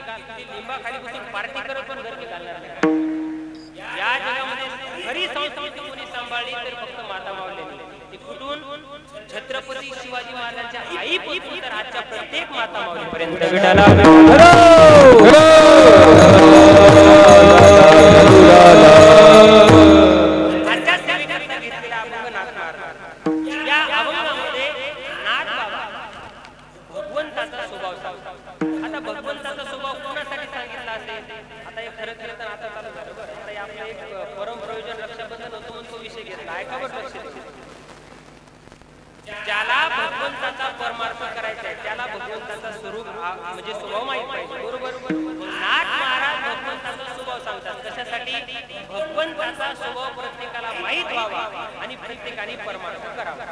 की लिंबाखाली बसून पार्टी करत पण घर घालणार नाही. या जगामध्ये खरी संस्कृती कोणी सांभाळली तर फक्त माता माऊलींनी. ती कुठून? छत्रपती शिवाजी महाराजांच्या आईपासून तर आजच्या प्रत्येक माता माऊलीपर्यंत. आजच्या सेवेकरता घेतलेला अभंग नाथ महाराज. या अभंगामध्ये नाथ बाबा भगवंताचा स्वभाव सांगतात. आता भगवंताचा स्वभाव कोणासाठी सांगितला असेल? आता हे खरं खरं तर आता चालू झालं बरं. आता आपलं एक परम प्रयोजन रक्षाबंधन होतो म्हणून तो विषय घेतला. ऐका बरं लक्ष द्या. ज्याला भगवंताचा परमार्थ करायचा आहे त्याला भगवंताचा स्वरूप म्हणजे स्वभाव माहित पाहिजे. बरोबर. नाथ महाराज भगवंताचा स्वभाव सांगतात. कशासाठी? भगवंताचा स्वभाव प्रत्येकाला माहित व्हावा आणि प्रत्येकाने परमार्थ करावा.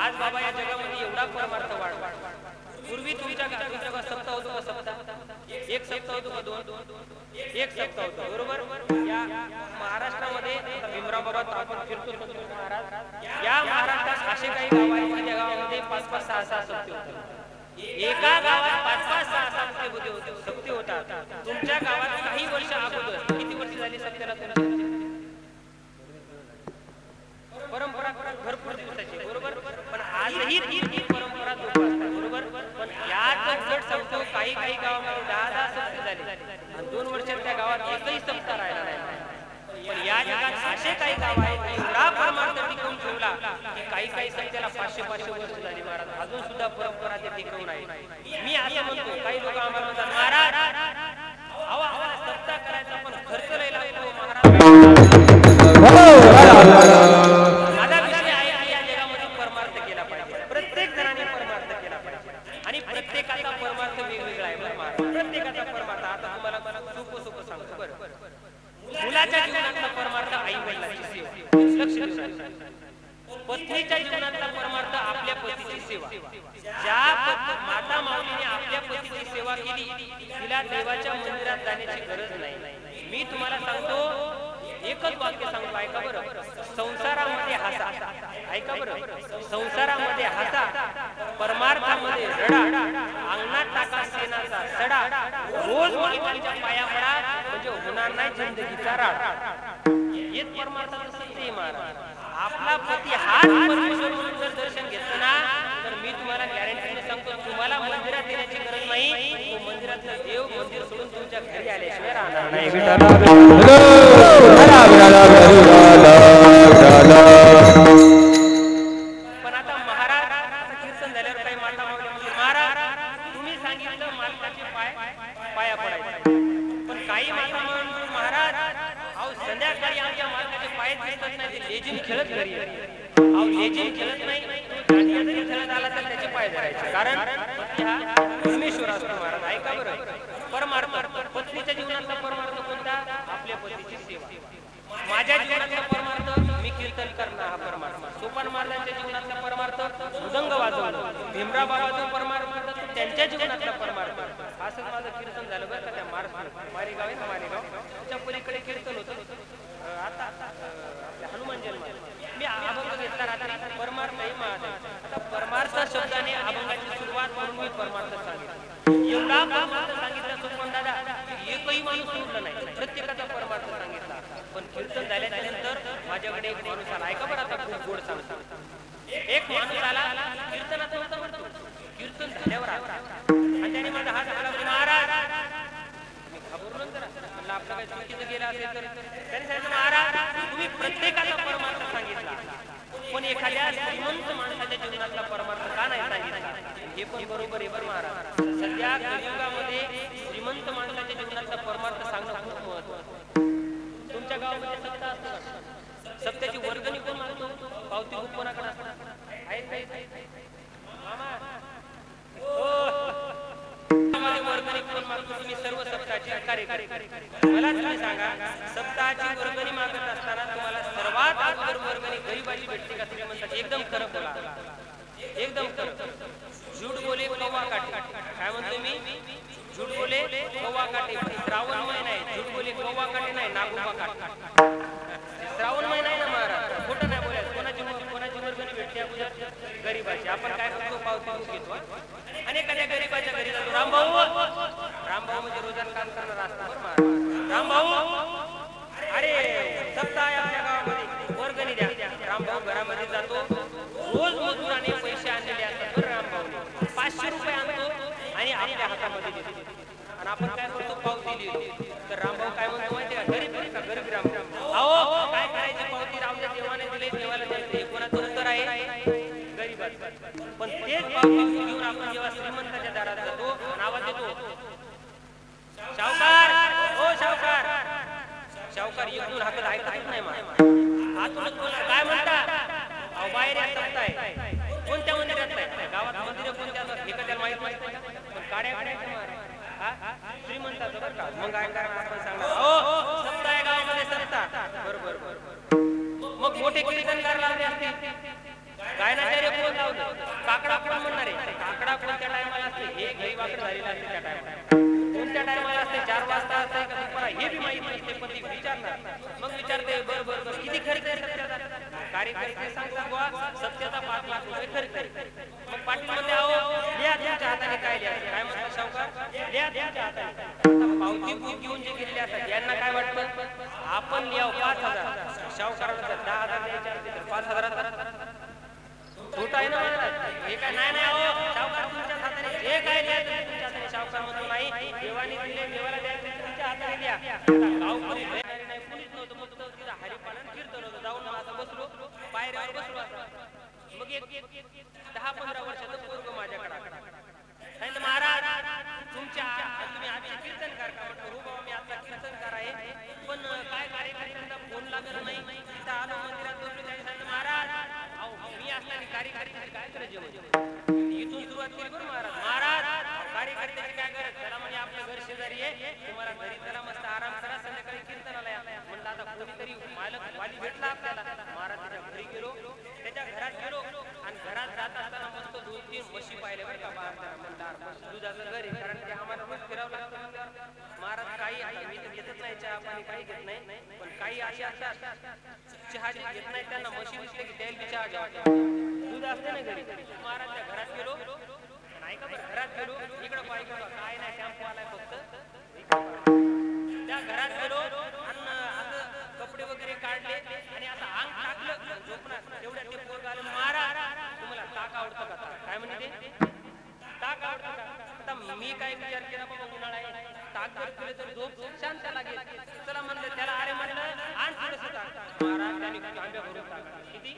आज बाबा या जगामध्ये एवढा परमार्थ वाढवा. पूर्वी तुमच्या सप्ताह होतो का? सप्ताह एक सप्ताह होतो का? दोन एक सप्ताह होतो. बरोबर. या महाराष्ट्रामध्ये भीमराव बाबा आपण फिरतो महाराज. या महाराष्ट्रात असे काही गाव आहेत त्या गावामध्ये 5-5, 6-6 सप्ते होते. एका गावात 5-5, 6-6 सप्ते होतात. तुमच्या गावात काही वर्ष अगोदर किती वर्ष झाली सप्त्याला तुमची? परंपरा भरपूर दिवसाची. बरोबर. पण आजही ती परंपरा जोपासतात. बरोबर. पण याच उलट सांगतो काही गावामध्ये 10-10 सप्ते झाले आणि 2 वर्षात त्या गावात एकही सप्ताह राहिला नाही. पण या जगात असे काही गाव आहेत एवढा परमार्थ टिकवून ठेवला की काही सप्त्याला 500-500 वर्ष झाली महाराज. अजून सुद्धा परंपरा ते टिकवून आहे. मी असं म्हणतो काही लोक आम्हाला म्हणतात महाराज अहो आम्हाला सप्ताह करायचा पण खर्च लय लागतो महाराज. माझा विषय आहे की या जगामध्ये परमार्थ केला पाहिजे. प्रत्येक जणांनी परमार्थ केला पाहिजे आणि प्रत्येकाचा परमार्थ वेगवेगळा आहे. प्रत्येकाचा परमार्थ आता तुम्हाला सोपं सांगतो. बरं. मुलाच्या जीवनातला परमार्थ आई वडिलांची सेवा. लक्ष द्या. पत्नीच्या जीवनातला परमार्थ आपल्या पतीची सेवा. ज्या माता माऊलीने आपल्या पतीची सेवा केली तिला देवाच्या मंदिरात जाण्याची गरज नाही. मी तुम्हाला सांगतो एकच वाक्य सांगतो. ऐका बरं. संसारामध्ये हसा. ऐका बरं. संसारामध्ये हसा, परमार्थामध्ये रडा, अंगणात टाका सेनाचा सडा, रोज मालकांच्या पाया पडा म्हणजे होणार नाही जिंदगीचा राड. हेच परमार्थाचं सत्य आहे महाराज. आपला पती हाच परमेश्वर म्हणून जर दर्शन घेतलं ना तर मी तुम्हाला गॅरंटीने सांगतो तुम्हाला मंदिरात येण्याची गरज नाही. तो मंदिरातलं देव मंदिर सोडून तुमच्या घरी आल्याशिवाय राहणार नाही. पण आता महाराज कीर्तन झाल्यावर काही माता माऊली म्हणजे महाराज तुम्ही सांगितलं मालकाचे पाया पडायचे. पण काही माता माऊली महाराज अहो संध्याकाळी आमच्या मालकाचे पाय दिसत नाही. ते लेझिम खेळत घरी अहो लेझिम खेळत नाही. दांडिया जरी खेळत आला तर त्याचे पाय धरायचे. कारण पती हा परमेश्वर असतो महाराज. ऐका बरं. परमार्थ पत्नीच्या जीवनातला परमार्थ कोणता? आपल्या पतीची सेवा. माझ्या जीवनातला परमार्थ मी कीर्तन करणं हा परमार्थ. सोपान महाराजांच्या जीवनातला परमार्थ मृदंग वाजवणं. भीमराव बाबाचा परमार्थ त्यांच्या जीवनातला परमार्थ. असं माझं कीर्तन झालं बरं का त्या मारेगाव आहे ना मारेगाव त्याच्या पलीकडे कीर्तन होतं. आता हनुमान जन्म मी अभंग घेतला रात्री परमार्थ आहे माझा. आता परमार्थ शब्दाने अभंगाची सुरुवात म्हणून मी परमार्थ सांगितलं. एवढा परमार्थ सांगितला सोपान दादा एकही माणूस सोडला नाही. प्रत्येकाचा परमार्थ सांगितला. पण कीर्तन झाल्यानंतर माझ्याकडे एक माणूस आला. ऐका बरं आता खूप गोड सांगतो. एक माणूस आला कीर्तनात नव्हता म्हणतो. कीर्तन झाल्यावर आला आणि त्याने माझा हात धरला म्हणजे महाराज मी घाबरून जरा म्हणलं आपलं काही चुकीचं गेलं असेल तर त्याने सांगितलं महाराज तुम्ही प्रत्येकाचा परमार्थ सांगितला पण एखाद्या श्रीमंत माणसाच्या जीवनातला परमार्थ का नाही सांगितला? हे पण बरोबर आहे बरं महाराज. सध्या कलियुगामध्ये श्रीमंत माणसाच्या जीवनातला परमार्थ सांगणं खूप महत्त्वाचं. तुमच्या गावामध्ये सप्ताह असतो. सप्त्याची वर्गणी कोण मागतो? पावती बुक कोणाकडे असतात? मामा वर्गणी कोण मागतो? तुम्ही सर्व सप्ताहाचे कार्यकारी. मला तुम्ही सांगा सप्ताहाची वर्गणी मागत असताना तुम्हाला सर्वात अगोदर वर्गणी गरीबाची भेटते का श्रीमंताची? एकदम खरं बोला. एकदम खरं. झूठ बोले कौवा काटे. काय म्हणतो मी? झूठ बोले कौवा काटे. श्रावण महिना आहे. झूठ बोले कौवा काटे नाही नागोबा काटे. श्रावण महिना आहे ना महाराज. खोटं नाही बोलायचं. कोणाची वर्गणी भेटते अगोदर? गरीबाची. आपण काय करतो? पावती घेतो आणि एखाद्या गरीबाच्या घरी जातो. रामभाऊ म्हणजे रोज आपण काय करतो पावती लिहितो. तर रामभाऊ काय म्हणतो माहिती का, गरीब का गरीब रामभाऊ, अहो काय करायची पावती, राहू द्या, देवाने दिले देवाला द्यायचे. कोणाचं उत्तर आहे, गरीबाचं. पण तेच पावती घेऊन आपण जेव्हा श्रीमंताच्या दारात जातो, नावात देतो, सावकार ओ सावकार. सावकार एक दोन हाकत ऐकतच नाही मला, आतूनच बोला काय म्हणता, अहो बाहेर येतात आहे. कोणत्या मंदिरात नाही, गावात मंदिर कोणत्या असतात हे कशाला माहित नाही, पण काड्या श्रीमंताचं बरं का. मग काय करा आपण सांगणार, हो सत्ता आहे गावामध्ये सत्ता, बरोबर. मग मोठे कीर्तनकार लावले असते, गायनाचार्य कोण लावलं, काकडा कोण म्हणणार आहे, काकडा कोणत्या टायमाला असते हे गरीब वाकड झालेलं असते, त्या टायमाला कोणत्या टायमाला असते, 4 वाजता असते का दुपारा हे बी माहित नसते. पण ती विचारणार, मग विचारते बर किती खर्च आहे सत्याचा, कार्यकर्ते सांगतो बुवा सत्याचा 5 लाख रुपये खर्च. मग पाटील म्हणते अहो लिहा तुमच्या हाताने काय लिहा, काय म्हणतात सावकार लिहा तुमच्या हाताने. पावती बुक घेऊन जे गेलेले असतात यांना काय वाटतं, आपण लिहाव 5,000, सावकाराला 10,000 द्यायचे असते तर 5,000 खोट आहे ना. हे काय नाही हो सावकार तुमच्या हाताने जे काय लिहायचं तुमच्या हाताने. सावकार म्हणतो नाही, देवाने दिले देवाला द्यायचं तुमच्या हाताने द्या. गाव कोणी नाही, कुणीच नव्हतं, फक्त तिथं हरिपालन कीर्तन होतं. जाऊन मला असं बसलो, पायऱ्यावर बसलो असं. मग एक 10-15 वर्षाचं पोरग माझ्याकडे सांगितलं, महाराज तुमच्या तुम्ही आम्ही कीर्तनकार का, म्हटलं हो बाबा मी आता कीर्तनकार आहे, पण काय कार्यकर्त्यांना फोन लागला नाही. तिथं आलो मंदिरात बसलो, त्यांनी सांगितलं महाराज अहो मी असताना कार्यकर्ते काय करायचे, म्हणजे इथून सुरुवात केली बरं महाराज कार्यकर्त्याची काय गरज, त्याला म्हणजे आपलं घर शेजारी आहे, तुम्हाला घरी त्याला मस्त आराम करा, संध्याकाळी कीर्तनाला या. म्हणलं आता कोणीतरी मालक वाली भेटला आपल्याला. महाराज त्याच्या घरी गेलो, त्याच्या घरात गेलो आणि घरात जात असताना मस्त 2-3 म्हशी पाहिले बरं का. म्हणलं दुधाचं घर आहे, कारण ते आम्हाला रोज फिरावं लागतं. महाराज काही मी तर घेतच नाही, चहा पाणी काही घेत नाही, पण काही असे असतात चहा जे घेत नाही त्यांना म्हशी दिसले की त्याला चहा घ्यावा, दूध असते ना घरी. महाराजच्या घरात गेलो, नाही का बरं घरात गेलो, इकडं पाहिजे काय नाही, शॅम्पू आलाय फक्त. त्या घरात गेलो आणि असं कपडे वगैरे काढले आणि आता अंग टाकलं झोपणार, तेवढ्या ते पोरग आलं, महाराज तुम्हाला ताक आवडतं का, काय म्हणते ताक आवडतं का. आता मी काय विचार केला, बाबा उन्हाळा आहे, ताक जर पिलं तर झोप शांत लागेल. चला म्हणलं त्याला, अरे म्हणलं आण थोडंसं ताक. महाराज त्यांनी तांब्या भरून ताक, किती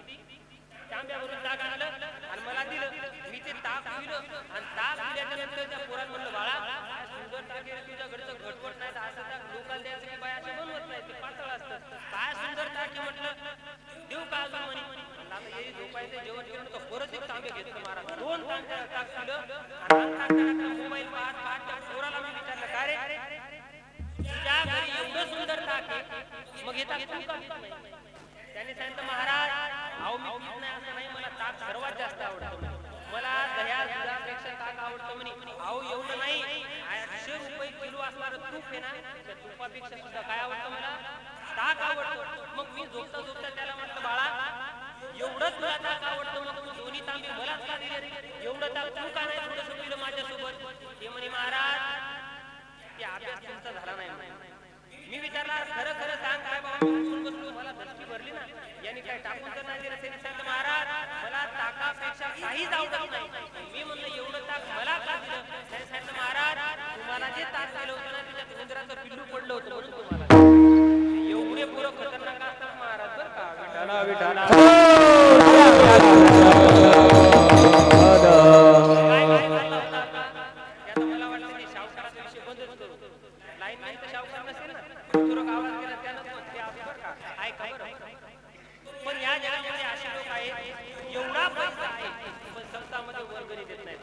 तांब्या भरून ताक आणलं आणि मला दिलं. मी ते ताक पिलं आणि ताक पिल्यानंतर त्या पोराला म्हणलं बाळा सुंदर ताक आहे, तुझ्या घरचं घटवट नाही तर असं ताक लोकांना द्यायचं की बाय असं बनवत नाही, ते पातळ असतं. काय सुंदर ताक आहे म्हटलं, देऊ का अजून म्हणे. आता हे झोपायचं जेवण केलं तर परत एक तांबे घेतलं महाराज, 2 तांबे ताक पिलं आणि मोबाईल पाहत त्या पोराला मी विचारलं काय रे तुझ्या घरी एवढं सुंदर ताक आहे, मग हे ताक तू का पित नाही. त्यांनी सांगितलं महाराज अहो मी पित नाही असं नाही, मला ताक सर्वात जास्त आवडतं, मला दह्या दुधापेक्षा ताक आवडतं म्हणे. अहो एवढं नाही, 800 रुपये किलो असणारं तूप आहे ना, त्या तुपापेक्षा सुद्धा काय आवडतं मला, ताक आवडतं. मग मी झोपता झोपता त्याला म्हटलं बाळा एवढं तुला ताक आवडतं, मग तू 2 तांबे मलाच का दिले रे, एवढं ताक तू का नाही थोडंसं पिलं माझ्यासोबत. ते म्हणे महाराज ते अभ्यास तुमचा झाला नाही. मी विचारला खरं खरं सांग काय बाबा, मी बसलो मला दृष्टी भरली ना, यांनी काय टाकून तर नाही दिलं. त्यांनी सांगितलं महाराज मला ताकापेक्षा काहीच आवडत नाही. मी म्हणलं एवढं ताक मला का दिलं. त्यांनी सांगितलं महाराज तुम्हाला जे ताक दिलं होतं ना त्याच्यात उंदराचं पिल्लू पडलं होतं म्हणून तुम्हाला. एवढे पुरं खतरनाक असतात महाराज बरं का. विठाला विठाला मला वाटलं की शावकाराचा विषय बंदच करू. लाईन नाही तर शावकार नसेल ना, तुरक आवाज केला त्यानं ते आपण बरं का ऐका बरं. पण या जगामध्ये असे लोक आहेत एवढा पैसा आहे पण संस्थामध्ये वर्गणी देत नाहीत.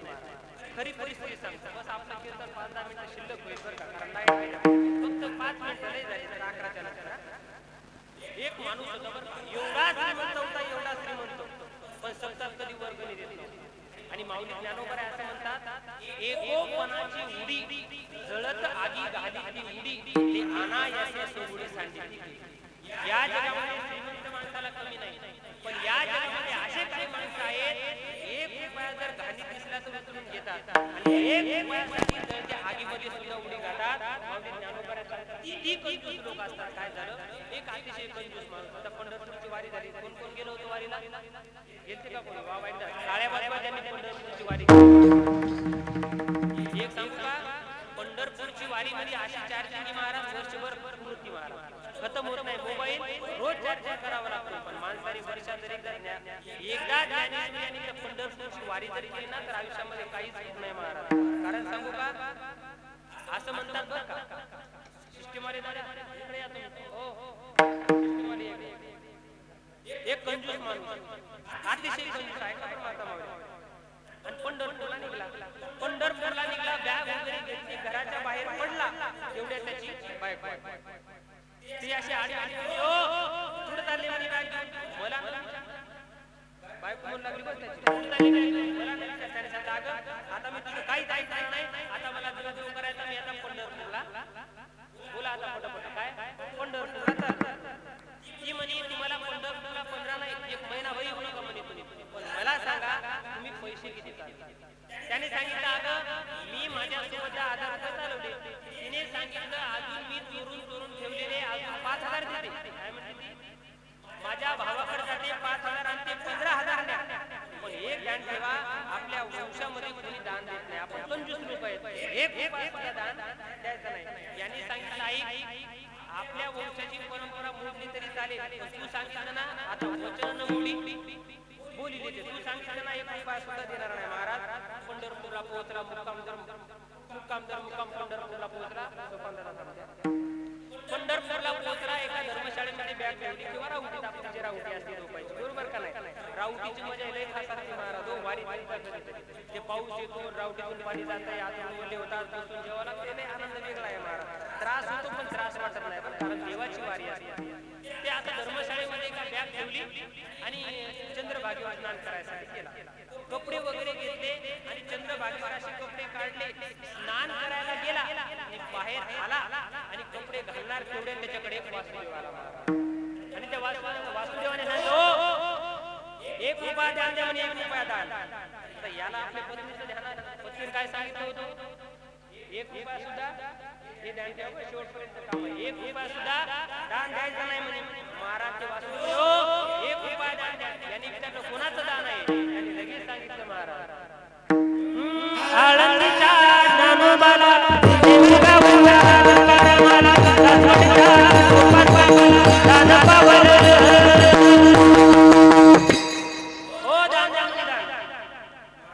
खरी परिस्थिती सांगतो, बस आपलं कीर्तन 5-10 मिनिटं शिल्लक होईल बरं का, कारण लाईट आहे फक्त 5 मिनिटं लई झाली तर 11च्या नंतर. एक माणूस होता बरं का, एवढा श्रीमंत होता एवढा श्रीमंत, पण संस्थात कधी वर्गणी देत नव्हती. आणि माऊली ज्ञानोबा असं म्हणतात एकोपणाची उडी जळत आगी घाली उडी ते अनायासे सोडून सांडली. या जगामध्ये श्रीमंत माणसाला कमी नाही, पण या जगामध्ये असे काही माणसं आहेत 1 रुपया जर घाणी दिसला तर उचलून घेतात आणि 1 रुपयासाठी जळत्या आगीमध्ये सुद्धा उडी घालतात. माऊली ज्ञानोबा किती कंजूस लोक असतात. काय झालं, एक अतिशय कंजूस माणूस होता. पंढरपूरची वारी झाली, कोण कोण गेलो होतो वारीला, गेलते का कोणी, वा वाईट काळ्या बाजूला ज्यांनी पंढरपूरची वारी केली. एक सांगू का, पंढरपूर पुढची वारी म्हणजे अशी चार्जिंग महाराज वर्षभर पूर्ती महाराज खतम होत नाही. मोबाईल रोज चार्जिंग करावा लागतो. पण माणसाने वर्षात जरी एकदा ज्ञानेश्वरी आणि त्या पंढरपूरची वारी जरी केली ना तर आयुष्यामध्ये काहीच होत नाही महाराज. कारण सांगू का असं म्हणतात बरं का सिस्टमवाले इकडे या तुम्ही. हो सिस्टमवाले एक कंजूस माणूस अतिशय कंजूस आहे का माता मावळी. आणि पंढरपूरला निघाला बॅग वगैरे घेतली घराच्या बाहेर पडला तेवढ्या त्याची बायको ती अशी आडी कुठे चालली म्हणे बॅग घेऊन. मला बायको म्हणू लागली बस त्याची कुठे चालली मला त्याने सांगितलं अगं आता मी तुझं काही जायचं नाही आता मला देव करायचा मी आता पंढरपूरला. बोला आता पटपट काय पंढरपूरला चाल. ती म्हणे तुम्हाला पंढरपूरला 15 नाही 1 महिना वय होऊ नका म्हणे तुम्ही. पण मला सांगा तुम्ही पैसे किती चालतात. त्याने सांगितलं अगं मी माझ्यासोबत आधार कार्ड चालवले. तिने सांगितलं अजून मी चोरून ठेवलेले अजून 5,000 देते. काय म्हणते माझ्या भावाकडे जाते 5,000 आणि ते 15,000 द्या. पण एक ध्यान ठेवा आपल्या वंशामध्ये कोणी दान देत नाही. आपण 25 रुपये ₹1 दान द्यायचं नाही. याने सांगितलं आई आपल्या वंशाची परंपरा मोडली तरी चालेल पण तू सांगितलं ना आता वचन मोडी बोली देते. तू सांगितलं ना ₹1 सुद्धा देणार नाही महाराज. पंढरपूरला पोहोचला मुक्काम पंढरपूरला पोहोचला. पंढरपूरला पोहोचला एका धर्मशाळेमध्ये बॅग ठेवली किंवा राहुटीत आपण जे राहुटी असते झोपायची बरोबर का नाही. राहुटीची मजा लय खास असते महाराज. वारी ते पाऊस येतो राहुटीतून पाणी जात आतून ओले होतात बसून जेव्हा लागते आनंद वेगळा आहे महाराज. त्रास होतो पण त्रास वाटत नाही कारण देवाची वारी असते. ते आता धर्मशाळेमध्ये एका बॅग ठेवली आणि चंद्रभागेवर स्नान करायसाठी गेला. कपडे वगैरे घेतले आणि चंद्रभागेवर असे कपडे काढले. स्नान करायला गेला आणि बाहेर आला आणि कपडे घालणार तेवढे त्याच्याकडे वासुदेव आला आणि त्या वासुदेवाने सांगितलं ₹1 द्या म्हणे ₹1 दान. तर याला आपल्या पत्नीचं ध्यान पत्नीने काय सांगितलं होतं ₹1 सुद्धा हे ध्यान ठेवा शेवटपर्यंत काम आहे. ₹1 सुद्धा दान द्यायचं नाही म्हणे. महाराज ते वासुदेव ₹1 दान द्या. यांनी विचारलं कोणाचं दान आहे. त्यांनी लगेच सांगितलं महाराज आळंदीच्या ज्ञानोबाला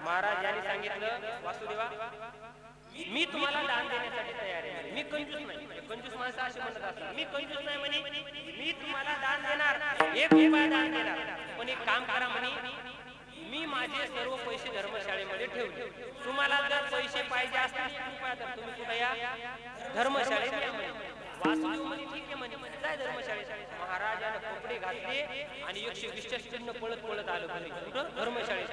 महाराज यांनी सांगितलं वासुदेवा मी तुम्हाला दान देण्यासाठी तयार आहे. मी कंजूस नाही. कंजूस माणसं असे म्हणत असतात मी कंजूस नाही म्हणे. मी तुम्हाला दान देणार ₹1 दान देणार. पण एक काम करा म्हणे मी माझे सर्व पैसे धर्मशाळेमध्ये ठेवले. तुम्हाला जर पैसे पाहिजे असतील ₹1 तर तुम्ही कुठे या धर्मशाळेत. वासुदेव म्हणे ठीक आहे म्हणे जाय धर्मशाळेत. महाराजाने कपडे घातले आणि 120च्या स्पीडनं पळत आलं कुठं धर्मशाळेत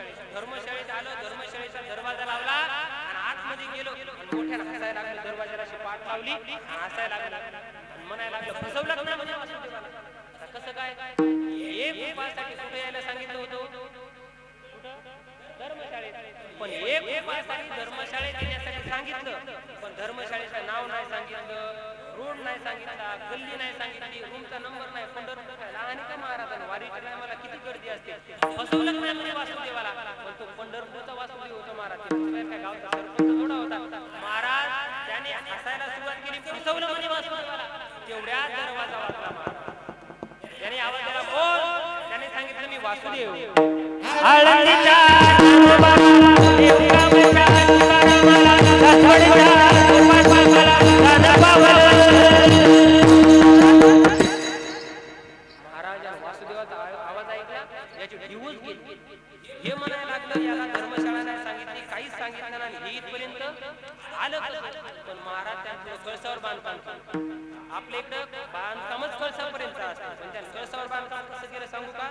आलं. धर्मशाळेचा दरवाजा लावला आणि आतमध्ये गेलो आणि मोठ्याने हसायला लागलं. दरवाजाला अशी पाठ लावली हसायला लागला आणि म्हणायला लागलं फसवलं ना म्हणजे वासुदेवाला. कसं काय ₹1 साठी कुठे यायला सांगितलं होतं धर्मशाळेत. पण ₹1 साठी धर्मशाळेत येण्यासाठी सांगितलं पण धर्मशाळेचं नाव नाही सांगितलं रोड नाही सांगितला गल्ली नाही सांगितली रूमचा नंबर नाही. पंढरपूरला आणि का महाराजांनी वारीच्या टायमाला किती गर्दी असते. फसवलं नाही म्हणजे वासुदेवाला. पण तो पंढरपूरचा वासुदेव होता महाराज. काय गावचा सरपंच थोडा होता महाराज. त्याने हसायला सुरुवात केली फसवलं म्हणजे वासुदेवाला. तेवढ्या दरवाजा वाजला महाराज. त्याने आवाज दिला बोल. त्याने सांगितलं मी वासुदेव आळंदीच्या वासुदेवाचा आवाज ऐकला याची डिवोर्स गेली. हे म्हणायला लागलं याला धर्मशाळा नाही सांगितली काहीच सांगितलं नाही. हे इथपर्यंत आलं पण महाराज त्यांचं कळसावर बांधकाम केलं. आपल्या इकडं बांधकामच कळसापर्यंत असतं पण त्या कळसावर बांधकाम कसं केलं सांगू का.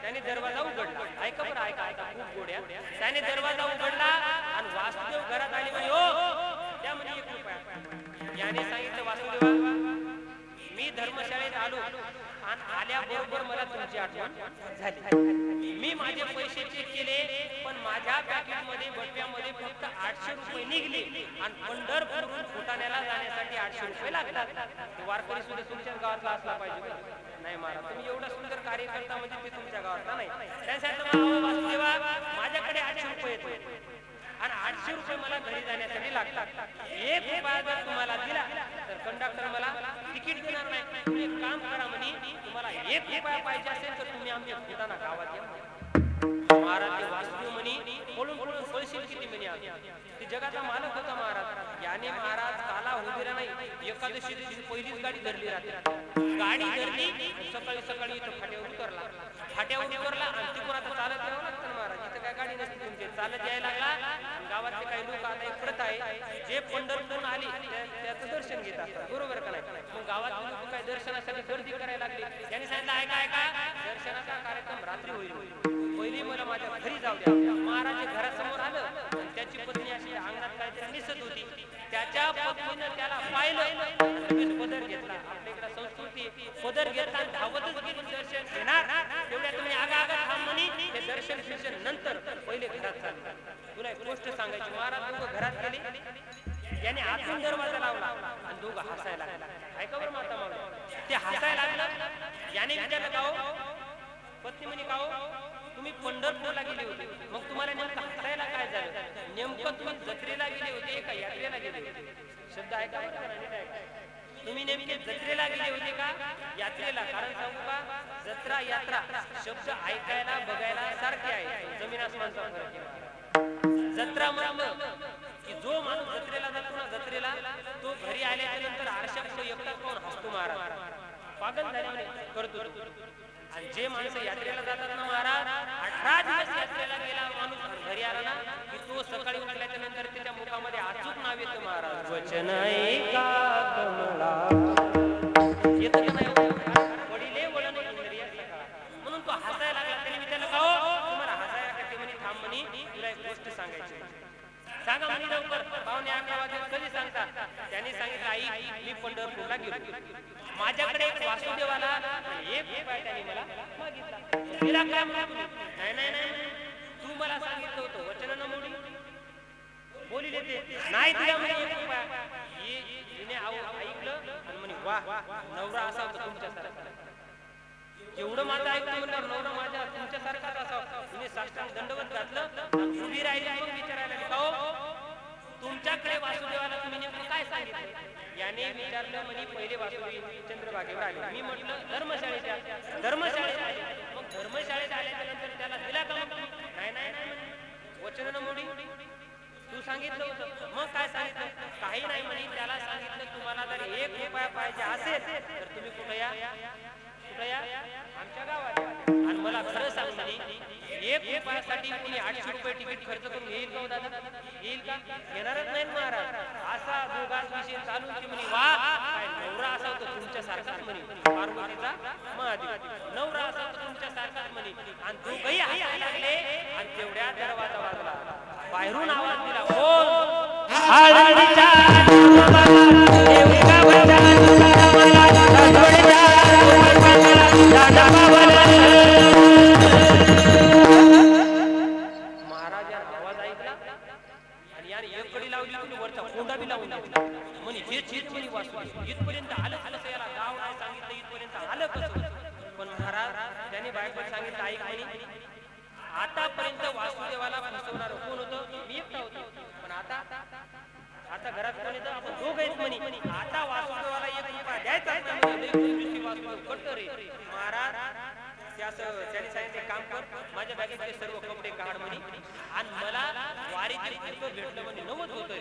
त्याने दरवाजा उघडला. ऐका बरं ऐका खूप गोड्या. त्याने दरवाजा उघडला आणि वासुदेव घरात आले म्हणे हो त्या म्हणजे ₹1. याने सांगितलं वासुदेवा मी धर्मशाळेत आलो आणि आल्याबरोबर मला तुमची आठवण झाली. मी माझे पैसे चेक केले पण माझ्या पॅकेटमध्ये बटव्यामध्ये फक्त ₹800 निघले आणि पंढरपूरहून फुटाण्याला जाण्यासाठी ₹800 लागतात. वारकरी सुद्धा तुमच्या गावातला असला पाहिजे नाही महाराज. तुम्ही एवढा सुंदर कार्य करता म्हणजे ते तुमच्या गावातला नाही. त्यासाठी वासुदेवा माझ्याकडे ₹800 येतो आणि 800 रुपये मला घरी जाण्यासाठी लागतात. 1 रुपया जर तुम्हाला दिला तर कंडक्टर मला तिकीट देणार नाही. तुम्ही एक काम करा म्हणे, तुम्हाला 1 रुपया पाहिजे असेल तर तुम्ही आमच्या फुटाणा गावात या. महाराज ते वासुदेव म्हणे, पळून पळून पळशील किती म्हणे. ते जगाचा मालक होता महाराज. याने महाराज काला उभेरा नाही, एकादशी दिवशी पहिलीच गाडी धरली रात्री. गाडी धरली, सकाळी सकाळी इथं फाट्यावर उतरला आणि तिकडून आता चालत यावं लागतं ना महाराज. इथं काय गाडी नसते तुमची, चालत यायला लागला. गावातले काही लोक आता एक प्रथा आहे, जे पंढरपूरून आले त्याचं दर्शन घेत असतात, बरोबर का नाही. मग गावातले लोक काय दर्शनासाठी गर्दी करायला लागली. त्यांनी सांगितलं ऐका दर्शनाचा कार्यक्रम रात्री होईल, पहिली मला माझ्या घरी जाऊ द्या. महाराज घरासमोर आलं, त्याची पत्नी अशी अंगणात काहीतरी निसत होती. त्याच्या पत्नीनं त्याला पाहिलं, पदर घेतला. आपल्याकडे संस्कृती पदर घेतला, धावतच गेली दर्शन घेणार. तेवढ्या तुम्ही आगा थांब म्हणे, ते दर्शन नंतर पहिले घरात चालले. तुला एक गोष्ट सांगायची. महाराज दोघं घरात गेले, याने आतून दरवाजा लावला आणि दोघं हसायला लागला. ऐका बरं माता मावळ, ते हसायला लागलं. याने विचारलं का हो, पत्नी म्हणे का हो तुम्ही पंढरपूरला गेले होते, मग तुम्हाला नेमकं हसायला काय झालं? नेमकं तुम्ही जत्रेला गेले होते का यात्रेला गेले होते? शब्द ऐका, तुम्ही नेमके जत्रेला गेले होते का यात्रेला? कारण सांगू का, जत्रा यात्रा शब्द ऐकायला बघायला सारखे आहे, जमीन आसमानचा फरक आहे. जत्रा म्हणलं की जो माणूस जत्रेला जातो ना, जत्रेला तो घरी आल्याच्या नंतर आरशात एकटा कोण हसतो महाराज, पागल झाल्याने करतो. आणि जे माणसं यात्रेला जातात ना महाराज, 18 दिवस यात्रेला गेला माणूस घरी आला ना की तो सकाळी उठल्याच्या नंतर त्याच्या मुखामध्ये अचूक नाव येतं महाराज, वचन ऐका कमला येतं का नाही? वडिले वळण इंद्रिय सकाळ. म्हणून तो हसायला लागला. त्याने विचारलं का हो तुम्हाला हसायला का? ते म्हणे थांब म्हणे, तुला एक गोष्ट सांगायची. सांगा म्हणे लवकर. पाहुणे 11 वाजता कधी सांगता? त्याने सांगितलं आई मी पंढरपूरला गेलो, माझ्याकडे एक वासुदेवाला 1 रुपया त्याने मला मागितला. तिला काय म्हणा, नाही तू मला सांगितलं होतं वचन न मोडी बोली देते नाही तिला म्हणे 1 रुपया. हिने ऐकलं आणि म्हणे वाह नवरा असा होता तुमच्यासारखा. एवढं माझं ऐकलं म्हणलं नवरा माझ्या तुमच्यासारखाच असावं. हिने साष्टांग दंडवत घातलं, उभी राहिली. मग विचारायला का तुमच्याकडे वासुदेवाला तुम्ही नेमकं काय सांगितलं? याने विचारलं म्हणे पहिले वासुदेव चंद्रभागेवर आले. मी म्हटलं धर्मशाळेत आले. मग धर्मशाळेत आल्याच्या नंतर त्याला दिला का? नाही वचन न मोडी तू सांगितलं होतं. मग काय सांगितलं? काही नाही म्हणे. त्याला सांगितलं तुम्हाला जर 1 रुपया पाहिजे असेल तर तुम्ही कुठे या आमच्या गावात. आणि मला खरं सांग म्हणे 1 रुपयासाठी कोणी 800 रुपये तिकीट खर्च करून येईल का दादा? येईल का? येणारच नाही महाराज. असा दोघांचा विषय चालू की म्हणे वा काय नवरा असा होतो तुमच्या सारखाच म्हणे, पार्वतीचा महादेव नवरा असा होतो तुमच्या सारखाच म्हणे. आणि दोघही हसायला लागले. आणि तेवढ्या दरवाजा वाजला, बाहेरून आवाज दिला कोण? आळंदीच्या महाराज आवाज ऐकला आणि यार एक कडी लावली की वरचा कोंडा बी लावून दिला. म्हणे हेच म्हणे वासुदेव इथपर्यंत आलं कसं? याला गाव नाही सांगितलं, इथपर्यंत आलं कसं? पण महाराज त्याने बायकोला सांगितलं ऐक म्हणे आतापर्यंत वासुदेवाला फसवणार कोण होतं? मी एकटा होतो. पण आता घरात कोण येतं? आपण दोघं आहेत म्हणे. आता वासुदेवाला 1 रुपया द्यायचा वासुदेव करतो रे महाराज. त्याने सांगितले काम कर, माझ्या बॅगेतले सर्व कपडे काढ म्हणे आणि मला वारीचे पुस्तक भेटलं म्हणे 90 होतं.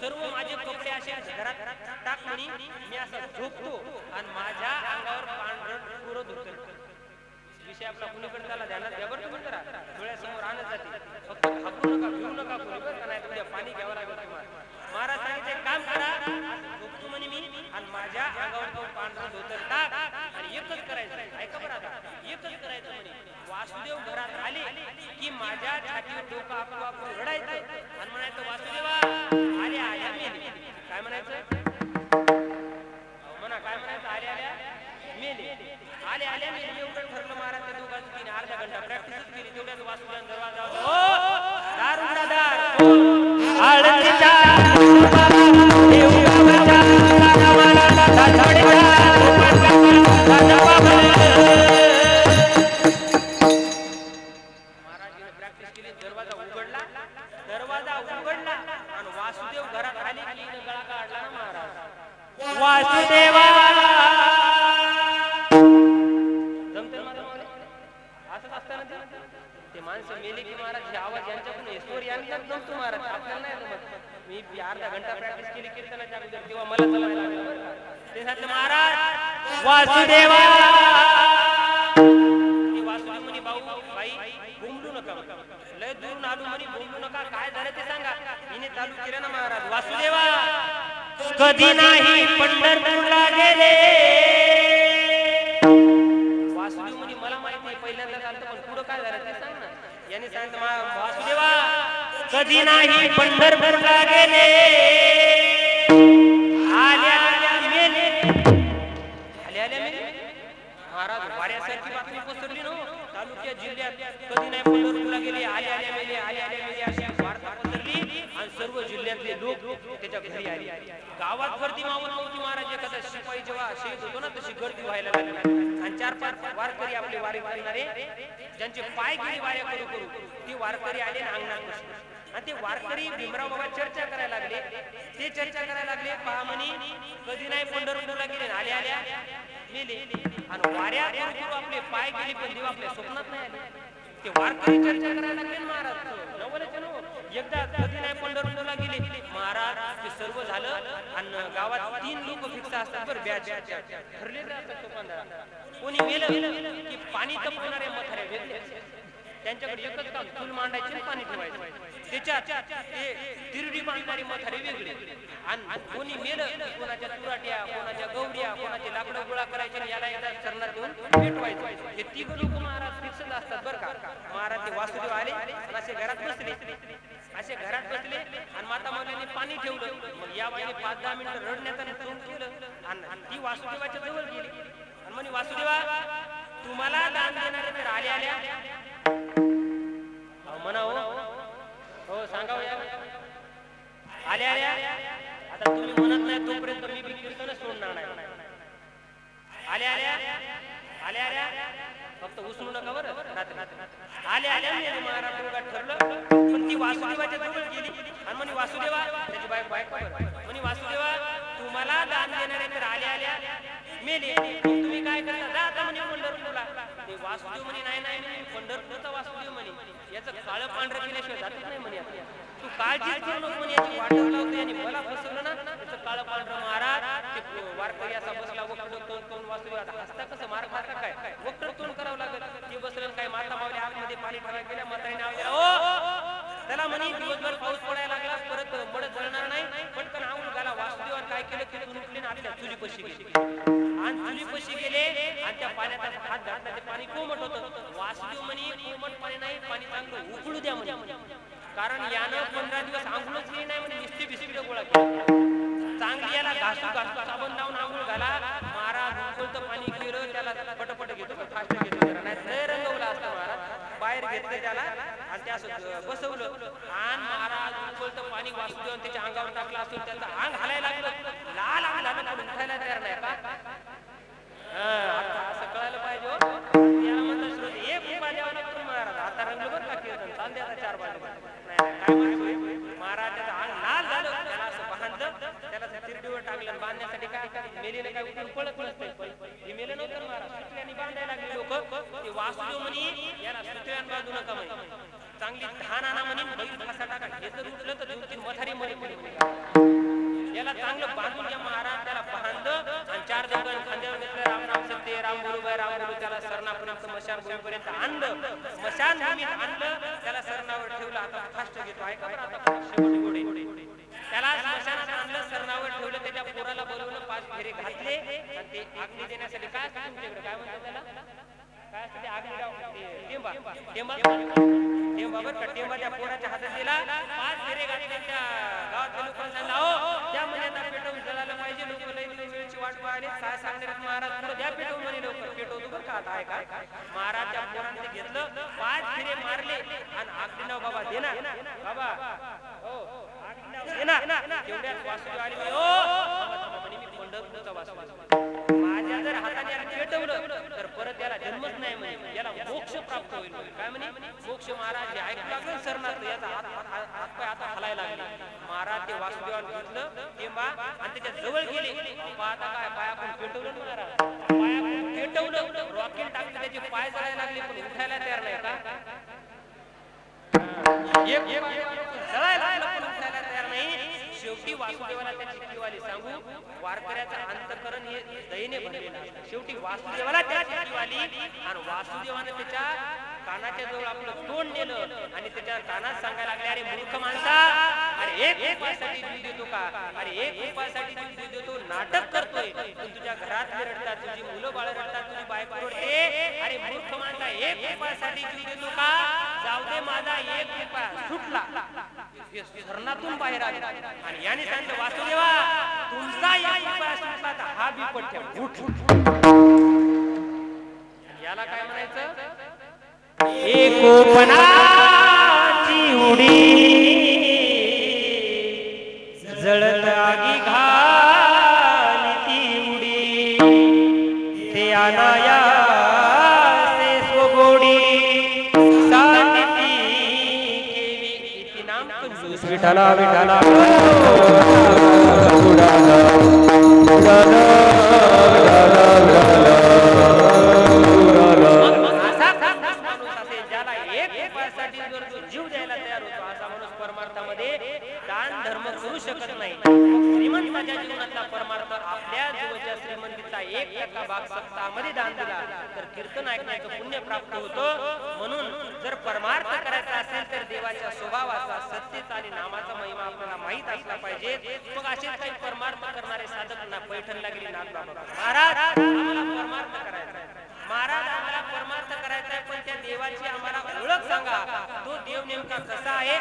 सर्व माझे कपडे असे घरात टाक म्हणे. मी असं झोपतो आणि माझ्या अंगावर पांढरट पुरत होतं. विषय आपला कुणीकडे झाला ध्यानात घ्या बरं. तुम्ही करा डोळ्यासमोर आणत जाते. फक्त घाबरू नका, भिवू नका कोणी बरं का, नाही तुझ्या पाणी घ्यावं लागेल तुम्हाला. महाराज सांगितले काम करा, झोपतो म्हणे मी आणि माझ्या अंगावर तो पांढरं धोतर टाक आणि एकच करायचं. ऐका बरं आता एकच करायचं म्हणे. वासुदेव घरात आले की माझ्या छातीवर डोकं आपलं रडायचं आणि म्हणायचं वासुदेवा आल्या मेले. काय म्हणायचं म्हणा, काय म्हणायचं आल्या मेले, आल्या मेले. एवढं ठरलं महाराज. त्या दोघांचं तिने अर्धा घंटा प्रॅक्टिस केली. तेवढ्याच वासुदेव दरवाजा दार उघडा दार आळंदीच्या प्रॅक्टिस केली. दरवाजा उघडला आणि वासुदेव घरात आली की गळा काढला ना महाराज. वासुदेवा जमते असंच असताना ते माणसं मेले की महाराज हे आवाज यांच्याकडून ईश्वर यांच्यात जमतो महाराज, आपल्याला नाही जमत. मी अर्धा घंटा प्रॅक्टिस केली कीर्तनाच्या अगोदर, तेव्हा मला जमायला लागलं. ते सांगते महाराज वासुदेवा. वासुदेव म्हणे भाऊ बाई बोंबलू नका, लय दूर आलो म्हणे, बोंबलू नका, काय झालं ते सांगा. हिने चालू केलं ना महाराज. वासुदेवा कधी नाही पंढरपूरला गेले. वासुदेव म्हणे मला माहित नाही, पहिल्यांदा चालतं, पण पुढं काय झालं ते सांग ना. याने सांगितलं वासुदेवा कधी नाही पंढरपूरला गेले, आल्या मेले. महाराज वाऱ्यासारखी बातमी पसरली ना तालुक्यात जिल्ह्यात. कधी नाही पंढरपूरला गेले, आल्या मेले अशी वार्ता पसरली आणि सर्व जिल्ह्यातले लोक त्याच्या घरी आले. गावात गर्दी मावत नव्हती महाराज. एखादा शिपाई जेव्हा शहीद होतो ना तशी गर्दी व्हायला लागली. आणि 4-5 वारकरी आपले वारी करणारे ज्यांचे पाय गेले वाऱ्या करू ते वारकरी आले अंगणात बसले. आणि ते वारकरी भीमराव बाबा चर्चा करायला लागले. ते चर्चा करायला लागले, पहा म्हणे कधी नाही पंढरपूरला गेले, आल्या मेले. आणि वाऱ्या करू आपले पाय गेले पण देव आपल्या स्वप्नात नाही आले. ते वारकरी चर्चा करायला लागले महाराज. नवलच नो एकदा कधी नाही पंढरपूरला गेले महाराज. ते सर्व झालं आणि गावात 3 लोक फिक्स असतात बरं, बॅच ठरलेले असतात दुकानदार. कोणी मेलं की पाणी तपवणारे म्हातारे वेगळे, त्यांच्याकडे एकच काम चूल मांडायची पाणी ठेवायचं. त्याच्यात ते तिरडी मांडणारी म्हातारे वेगळे. आणि कोणी मेलं की कोणाच्या तुराट्या, कोणाच्या गवड्या, कोणाचे लाकडं गोळा करायचे, याला एकदा चरणात देऊन पेटवायचं. हे 3 लोक महाराज फिक्सच असतात बरं का. महाराज ते वासुदेव आले आणि असे घरात बसले आणि माता माऊलीने पाणी ठेवलं. मग या बाईने 5-10 मिनिटं रडण्याचा तोंड केलं आणि ती वासुदेवाच्या जवळ गेली आणि म्हणे वासुदेवा तुम्हाला दान देणारे तर आल्या म्हणा हो सांगाव आल्या. आता तुम्ही म्हणत नाही तोपर्यंत मी बी कीर्तन सोडणार नाही. आल्या फक्त उसळू नका बरं. आल्या मेले महाराज ठरलं. पण ती वासुदेवाच्या जवळ गेली आणि म्हणे वासुदेवा, त्याची बायको म्हणे वासुदेवा तुम्हाला दान देणारे तर आल्या मेले, तुम्ही काय करता, जा आता म्हणे पंढरपूरला. ते वासुदेव म्हणे नाही मी पंढरपूरचा वासुदेव म्हणे, याचं काळं पांढरं केल्याशिवाय जातच नाही म्हणे. तू काळजीच करू नको म्हणे, याची वाट लावतो आणि मला फसवलं ना त्याचं काळं पांढरं. महाराज ते वारकरी असा बसला वक्र तोंड वासुदेव. आता हसता कसं मार खाता काय वक्र तोंड करावं लागेल. ते बसलं काय माता मावली आतमध्ये पाणी ठेवायला गेल्या. म्हातारीने आवाज दिला ओ त्याला म्हणे दिवसभर पाऊस पडायला लागला, परत मडत जळणार नाही, पटकन आऊन घाला. वासुदेवाने काय केलं की उठले ना आपल्या चुलीपाशी गेले आणि चुलीपाशी गेले आणि त्या पाण्यात हात घातला. ते पाणी कोमट होतं. वासुदेव म्हणे कोमट पाणी नाही, पाणी चांगलं उकळू द्या म्हणे, कारण यानं 15 दिवस आंघोळच केली नाही म्हणे, नुसती बिस्किट गोळा केली. चांगली याला घासू साबण लावून आंघोळ घाला. महाराज उकळतं पाणी केलं त्याला पटपट घेतो, फास्ट घेतो, नाही रंगवलं असतं महाराज. बाहेर घेतलं त्याला आणि त्या बसवलं आणि महाराज उकळतं पाणी वासुदेव त्याच्या अंगावर टाकलं असून त्याचं अंग हालायला लागलं. लाल अंग झालं पण उठायला तयार नाही का. असं कळायला पाहिजे. याला म्हणतात श्रोते एक उभा द्यावा लागतो महाराज. आता रंग बरं का कीर्तन चाल द्या 4 बाजू काय म्हणतो महाराज. त्याचं अंग लाल झालं, त्याला असं बांधलं, त्याला तिरडीवर टाकलं. बांधण्यासाठी काय मेलेलं काय उठून पळत नसते, हे मेलं नव्हतं महाराज. सुत्र्यांनी बांधायला लागले लोक. ते वासुदेव म्हणे याला सुत्र्यान बांधू नका म्हणे, चांगली धान आणा म्हणे, बैल फासा टाका. हे जर उठलं तर 2-3 मथारी मरे. याला चांगलं बांधून घ्या महाराज. त्याला बांधलं आणि 4 दगड खांद्यावर घेतलं. राम राम सत्य राम गुरुबाई राम गुरु. त्याला सरणापर्यंत स्मशान भूमीपर्यंत आणलं. स्मशान भूमीत आणलं, त्याला सरणावर ठेवलं. आता फास्ट घेतो ऐका बरं. आता शेवटी घोडे त्याला स्मशानात आणलं, सरणावर ठेवलं. त्याच्या पोराला बोलवलं, 5 फेरे घातले आणि ते अग्नी देण्यासाठी काय असतं तुमच्याकडे, काय म्हणतात त्याला, काय असतं ते अग्नी टेंबा बरं का. टेंबा त्या पोराच्या हातात दिला. 5 फेरे घातले. त्या गावातल्या लोकांना सांगितलं हो त्या महिन्यात पेटवून जळायला पाहिजे. लोक लई वेळची वाट पाहिली. काय सांगणार महाराज, पुढे द्या पेटवून म्हणे, लवकर पेटवतो बरं का. आता आहे काय महाराज त्या पोराने घेतलं, 5 फेरे मारले आणि अग्निनाव बाबा देना बाबा हो तेवढ्यात वासुदेव आले. म्हणे मी पंढरपूरचा वासुदेव, माझ्या जर हाताने पेटवलं तर परत याला जन्मच नाही म्हणे, याला मोक्ष प्राप्त होईल. काय म्हणे? मोक्ष. महाराज हे ऐकू लागलं सरनाथ, याचा हात पाय आता हलायला लागले. महाराज ते वासुदेवाला घेतलं टेंबा आणि त्याच्या जवळ गेले. आता काय पाय आपण पेटवलं महाराज, पाय आपण पेटवलं, रॉकेट टाकलं, त्याचे पाय जळायला लागले पण उठायला तयार नाही. का जळायला पण उठायला तयार नाही. शेवटी वासुदेवाला त्या चिठ्ठीवाली सांगू, वारकऱ्याचं अंतःकरण हे दयेने भरलेलं असतं. शेवटी वासुदेवाला त्या चिठ्ठीवाली आणि वासुदेवाने त्याच्या कानाच्या जवळ आपलं तोंड नेलं आणि त्याच्या कानात सांगायला लागले, अरे मूर्ख माणसा, अरे एक उपायासाठी जीव देतो का? अरे एक उपायासाठी जीव देतो, नाटक करतोय, पण तुझ्या घरात रडतात, तुझी मुलं बाळ रडतात, तुझी बायको रडते. अरे मूर्ख माणसा, एक उपायासाठी जीव देतो का? जाऊ दे, माझा एक उपाय सुटला. धरणातून बाहेर आले आणि याने सांगितलं, वासुदेवा तुमचा एक उपाय सुटला तर हा बिपट ठेव. याला काय म्हणायचं? एकोपनाची उडी जळत आगी घाली ती उडी, ते अनाया से स्वगोडी सांगिती केवी. इति नाम कंजूस विठाला विठाला जीव द्यायला तयार होतो असा माणूस परमार्थामध्ये दान धर्म करू शकत नाही. श्रीमंताच्या जीवनातला परमार्थ आपल्या जीवनाच्या श्रीमंतीचा 1% भाग सप्ताहामध्ये दान दिला तर कीर्तन ऐकण्याचं पुण्य प्राप्त होतं. म्हणून जर परमार्थ करायचा असेल तर देवाच्या स्वभावाचा, सत्तेचा आणि नामाचा महिमा आपल्याला माहित असला पाहिजे. मग असेच काही परमार्थ करणारे साधक ना पैठणला गेले नाथबाबा, महाराज आम्हाला परमार्थ करायचा आहे, महाराज आम्हाला परमार्थ करायचा आहे, पण त्या देवाची आम्हाला ओळख सांगा, तो देव नेमका कसा आहे?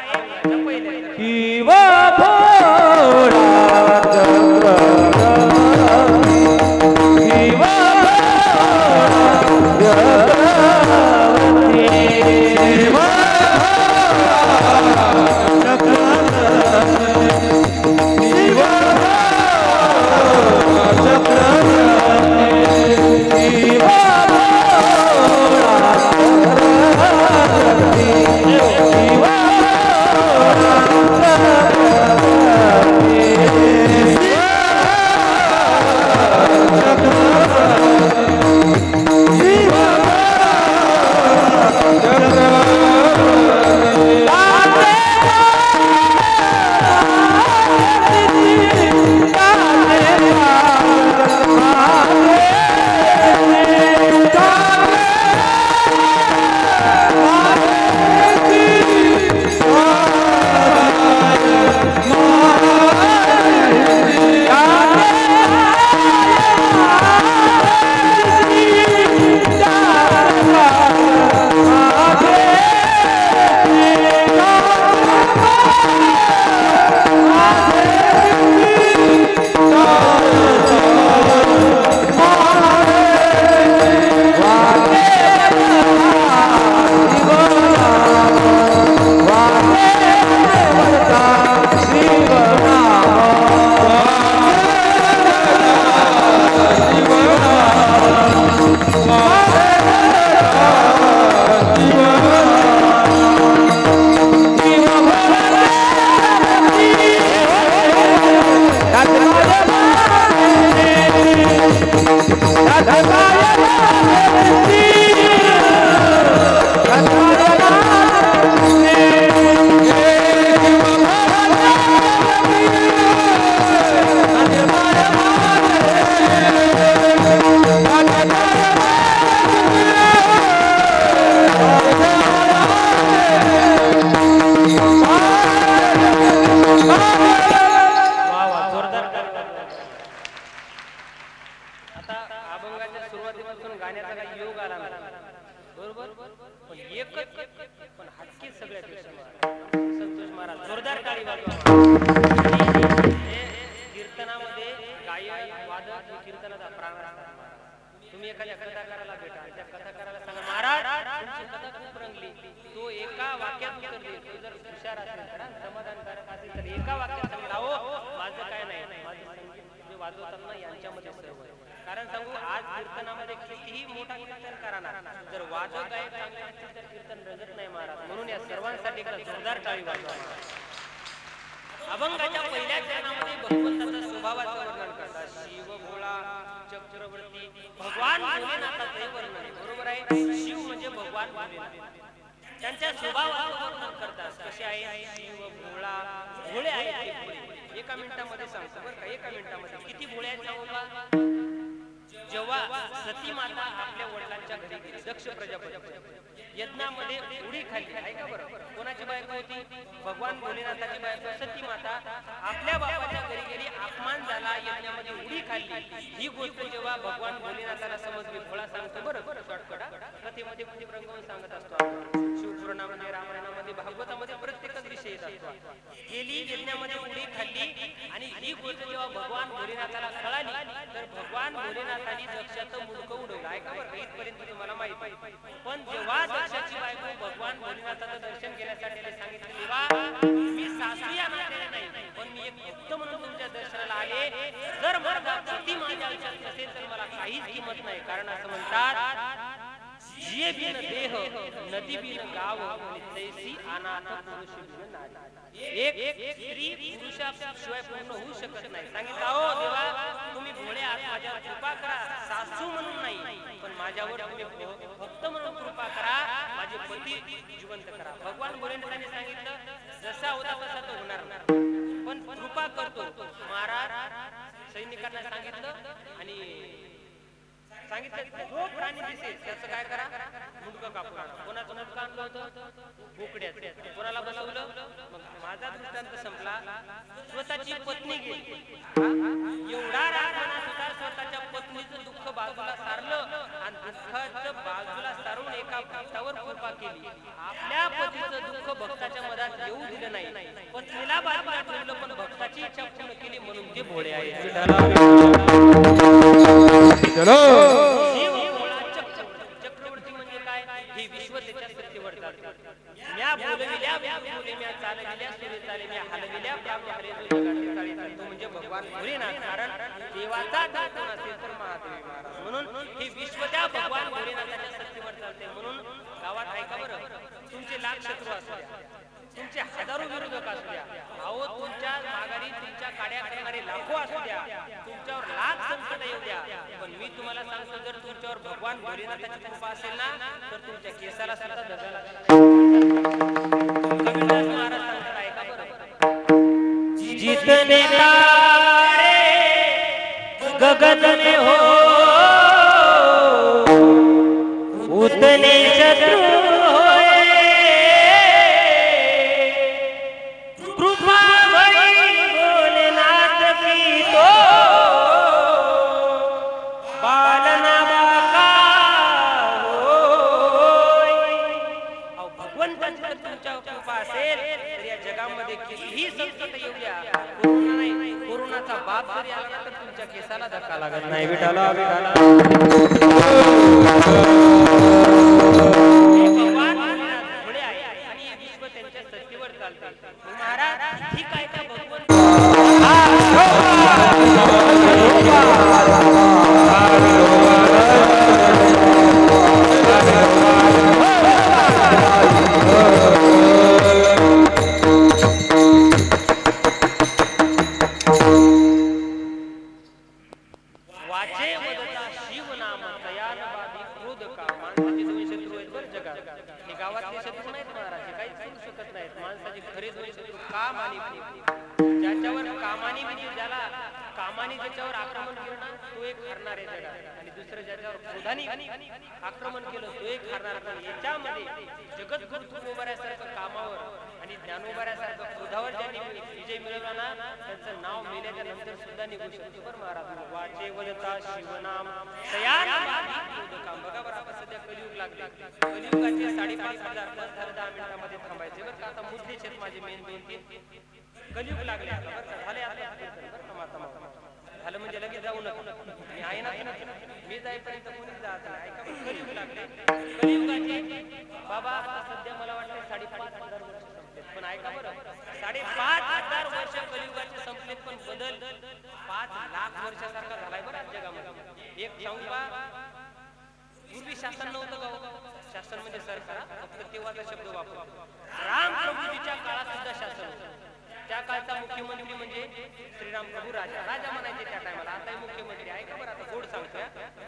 कारण सांगू आज कीर्तनामध्ये कितीही मोठा कीर्तन करा जर वादक आहे चांगले असतील तर कीर्तन रजत नाही महाराज. म्हणून या सर्वांसाठी जोरदार टाळी वाजवा. अभंगाच्या पहिल्या चरणामध्ये भगवंताचा स्वभावाचं वर्णन करतात. शिव भोळा चक्रवर्ती भगवान भोलेनाथाचे वर्णन. बरोबर आहे. शिव म्हणजे भगवान भोलेनाथ. त्यांच्या स्वभावाचं वर्णन करतात. कसे आहे शिव भोळा भोळे आहे. एका मिनिटामध्ये सांगतो बरं का. एका मिनिटामध्ये किती भोळे आहेत सांगू का. जेव्हा सती माता आपल्या वडिलांच्या घरी गेली दक्ष प्रजापती यज्ञामध्ये उडी खाली आहे का बरं. कोणाची बायको होती. भगवान भोलेनाथाची बायको सती माता आपल्या बाबाच्या घरी गेली. अपमान झाला. यज्ञामध्ये उडी खाल्ली. ही गोष्ट जेव्हा भगवान भोलेनाथाला समजली. भोळा सांगतो बरं शॉर्टकट कथेमध्ये खूप रंगवून सांगत असतो. शिवपुराणामध्ये रामायणामध्ये भागवतामध्ये प्रत्येकच विषय येत असतो. गेली यज्ञामध्ये उडी खाल्ली आणि ही गोष्ट जेव्हा भगवान भोलेनाथाला कळाली तर भगवान भोलेनाथाने दक्षाचं मुंडकं उडवलं आहे का बरं. इथपर्यंत तुम्हाला माहिती आहे. पण जेव्हा दक्षाची बायको भगवान भोलेनाथाचं दर्शन घेण्यासाठी सांगितलं तेव्हा मी सासू या नात्याने नाही पण मी एक भक्त म्हणून तुमच्या दर्शनाला आले. जर माझा पती माझ्या आयुष्यात नसेल तर मला काहीच किंमत नाही. कारण असं म्हणतात जिये बिन देह नदी बिन गाव तैसी अनाथ पुरुष बिन नारी. एक स्त्री पुरुषाशिवाय पूर्ण होऊ शकत नाही. सांगितलं हो देवा तुम्ही भोळे आहात माझ्यावर कृपा करा. सासू म्हणून नाही पण माझ्यावर तुम्ही भक्त म्हणून कृपा करा. माझे पती जिवंत करा. भगवान भोलेनाथाने सांगितलं जसा होता तसा तो होणार नाही पण कृपा करतो. महाराज सैनिकांना सांगितलं आणि सांगितलं जो प्राणी दिसेल त्याचं काय करा मुंडकं कापून आणा. कोणाचं मुंडकं आणलं होतं. बोकड्याचं. कोणाला बसवलं. मग माझा दृष्टांत संपला. स्वतःची पत्नी गेली. एवढा रागवणारा सुद्धा स्वतःच्या पत्नीचं दुःख बाजूला सारलं आणि दुःखाचं बाजूला सारून एका भक्तावर कृपा केली. आपल्या पतीचं दुःख भक्ताच्या मधात येऊ दिलं नाही. पत्नीला बाजूला ठेवलं पण भक्ताची इच्छा पूर्ण केली म्हणून ते भोळे आहे. चक्रवर्ती म्हणजे काय हे विश्व त्याच्या सत्तेवर चालते. म्या बोलविल्या म्या बोले म्या चालविल्या सूर्य चाले म्या हलविल्या त्या हरे जो जगाचे चाळी चालतो म्हणजे भगवान भोलेनाथ. कारण देवाचा कोण असेल तर महादेव महाराज. म्हणून हे विश्व त्या भगवान भोलेनाथाच्या सत्तेवर चालते. म्हणून गावात ऐका बरं तुमचे लाख शत्रू असू द्या तुमचे हजारो विरोधक असू द्या अहो तुमच्या माघारी तुमच्या काड्या करणारे लाखो असू द्या तुमच्यावर लाख संकट येऊ द्या पण मी तुम्हाला सांगतो जर तुमच्यावर भगवान भोलेनाथाची कृपा असेल ना तर तुमच्या केसाला सुद्धा धगा कबीरदास महाराज सांगतात ऐका बरं. जितने तारे गगन में हो उतने शत्रु केसाला धक्का लागत नाही. विठाला विठाला भगवान भोळे आहे आणि हे विश्व त्यांच्या सत्तेवर चालते. महाराज ठीक आहे का भगवंत आक्रमण केलं तो एक हरणार. पण याच्यामध्ये जगद्गुरु उभाऱ्यासारखं कामावर आणि ज्ञानोबाऱ्यासारखं क्रोधावर ज्यांनी विजय मिळवला ना त्यांचं नाव मेल्याच्या नंतर सुद्धा निघू शकते. बरं महाराज वाचे वदता शिवनाम तयार काम. बघा बरं आपण सध्या कलियुग लागले. कलियुगाचे 5,500 10 मिनिटांमध्ये थांबायचे बरं का. आता मुद्देच आहेत माझे मेन 2-3 कलियुग लागले बरं का. झाले आता बरं का माता झालं म्हणजे लगेच जाऊ नका. मी आहे ना मी जाईपर्यंत कोणीच जात नाही. ऐका कलियुग लागले. कलियुगाचे बाबा आता सध्या मला वाटतं 5,500 वर्ष संपले पण ऐका बरं 5,500 वर्ष कलियुगाचे संपलेत पण बदल 5 लाख वर्षासारखा झालाय बरं आज जगामध्ये. एक सांगू का, पूर्वी शासन नव्हतं का हो? शासन म्हणजे सरकार, फक्त तेव्हाचा शब्द वापरतो. रामप्रभूजीच्या काळात सुद्धा शासन होतं. त्या काळचा मुख्यमंत्री म्हणजे श्रीराम प्रभू राजा राजा म्हणायचे त्या टायमाला. आता मुख्यमंत्री आहे का बरं, आता गोड सांगतोय.